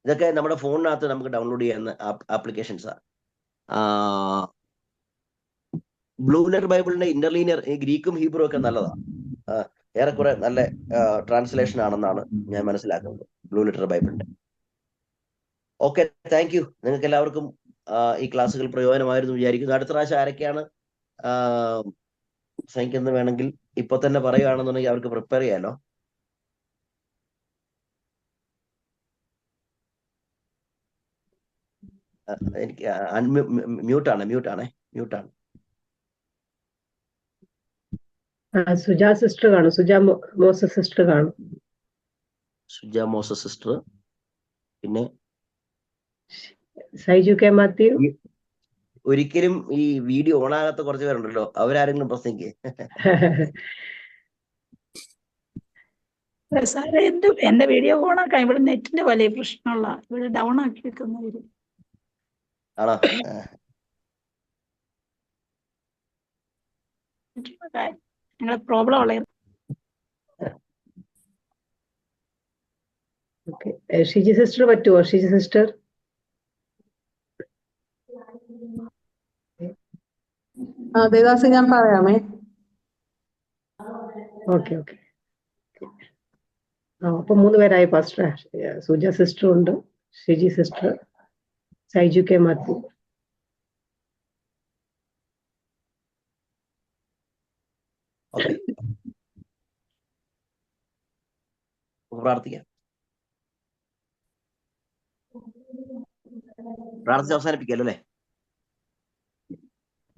ഇതൊക്കെ നമ്മുടെ ഫോണിനകത്ത് നമുക്ക് ഡൗൺലോഡ് ചെയ്യാവുന്ന ആപ്ലിക്കേഷൻസാണ്. ബ്ലൂ ലെറ്റർ ബൈബിളിന്റെ ഇന്റർലീനിയർ ഗ്രീക്കും ഹീബ്രു ഒക്കെ നല്ലതാണ്. ഏറെക്കുറെ നല്ല ട്രാൻസ്ലേഷൻ ആണെന്നാണ് ഞാൻ മനസ്സിലാക്കുന്നത് ബ്ലൂ ലെറ്റർ ബൈബിളിന്റെ. Okay, thank U. നിങ്ങൾക്ക് എല്ലാവർക്കും ഈ ക്ലാസ്സുകൾ പ്രയോജനമായിരുന്നു വിചാരിക്കുന്നു. അടുത്ത പ്രാവശ്യം ആരൊക്കെയാണ് പ്രസംഗിക്കുന്നത് വേണമെങ്കിൽ ഇപ്പൊ തന്നെ പറയുകയാണെന്നുണ്ടെങ്കിൽ അവർക്ക് പ്രിപ്പയർ ചെയ്യാലോ. എനിക്ക് മ്യൂട്ടാണ്. സുജാ സിസ്റ്റർ കാണും, സുജാ മോസസ് സിസ്റ്റർ കാണും. സുജാ മോസസ് സിസ്റ്റർ, പിന്നെ സൈജു കെ മാത്യു. ഒരിക്കലും ഈ വീഡിയോ ഓണാകാത്ത കുറച്ച് പേരുണ്ടല്ലോ, അവരാരെങ്കിലും പ്രസംഗിക്കേ? സാറേ എന്റെ വീഡിയോ ഓണാക്കാം, ഇവിടെ നെറ്റിന്റെ വലിയ പ്രശ്നമുള്ള, ഇവിടെ ഡൗൺ ആക്കി വെക്കുന്നവര്. ആണോ? നിങ്ങളെ പ്രോബ്ലം ഉള്ള. ഷിജി സിസ്റ്റർ പറ്റുമോ? ഷിജി സിസ്റ്റർ. ദേവദാസി ഞാൻ പറയാമേ. ഓക്കെ. അപ്പൊ 3 പേരായി പാസ്റ്റർ. സുജ സിസ്റ്റർ ഉണ്ട്, ഷിജി സിസ്റ്റർ, സൈജു കെ മാത്യു. പ്രാർത്ഥിക്കാം. പ്രാർത്ഥിച്ച് അവസാനിപ്പിക്കാമല്ലോ അല്ലേ?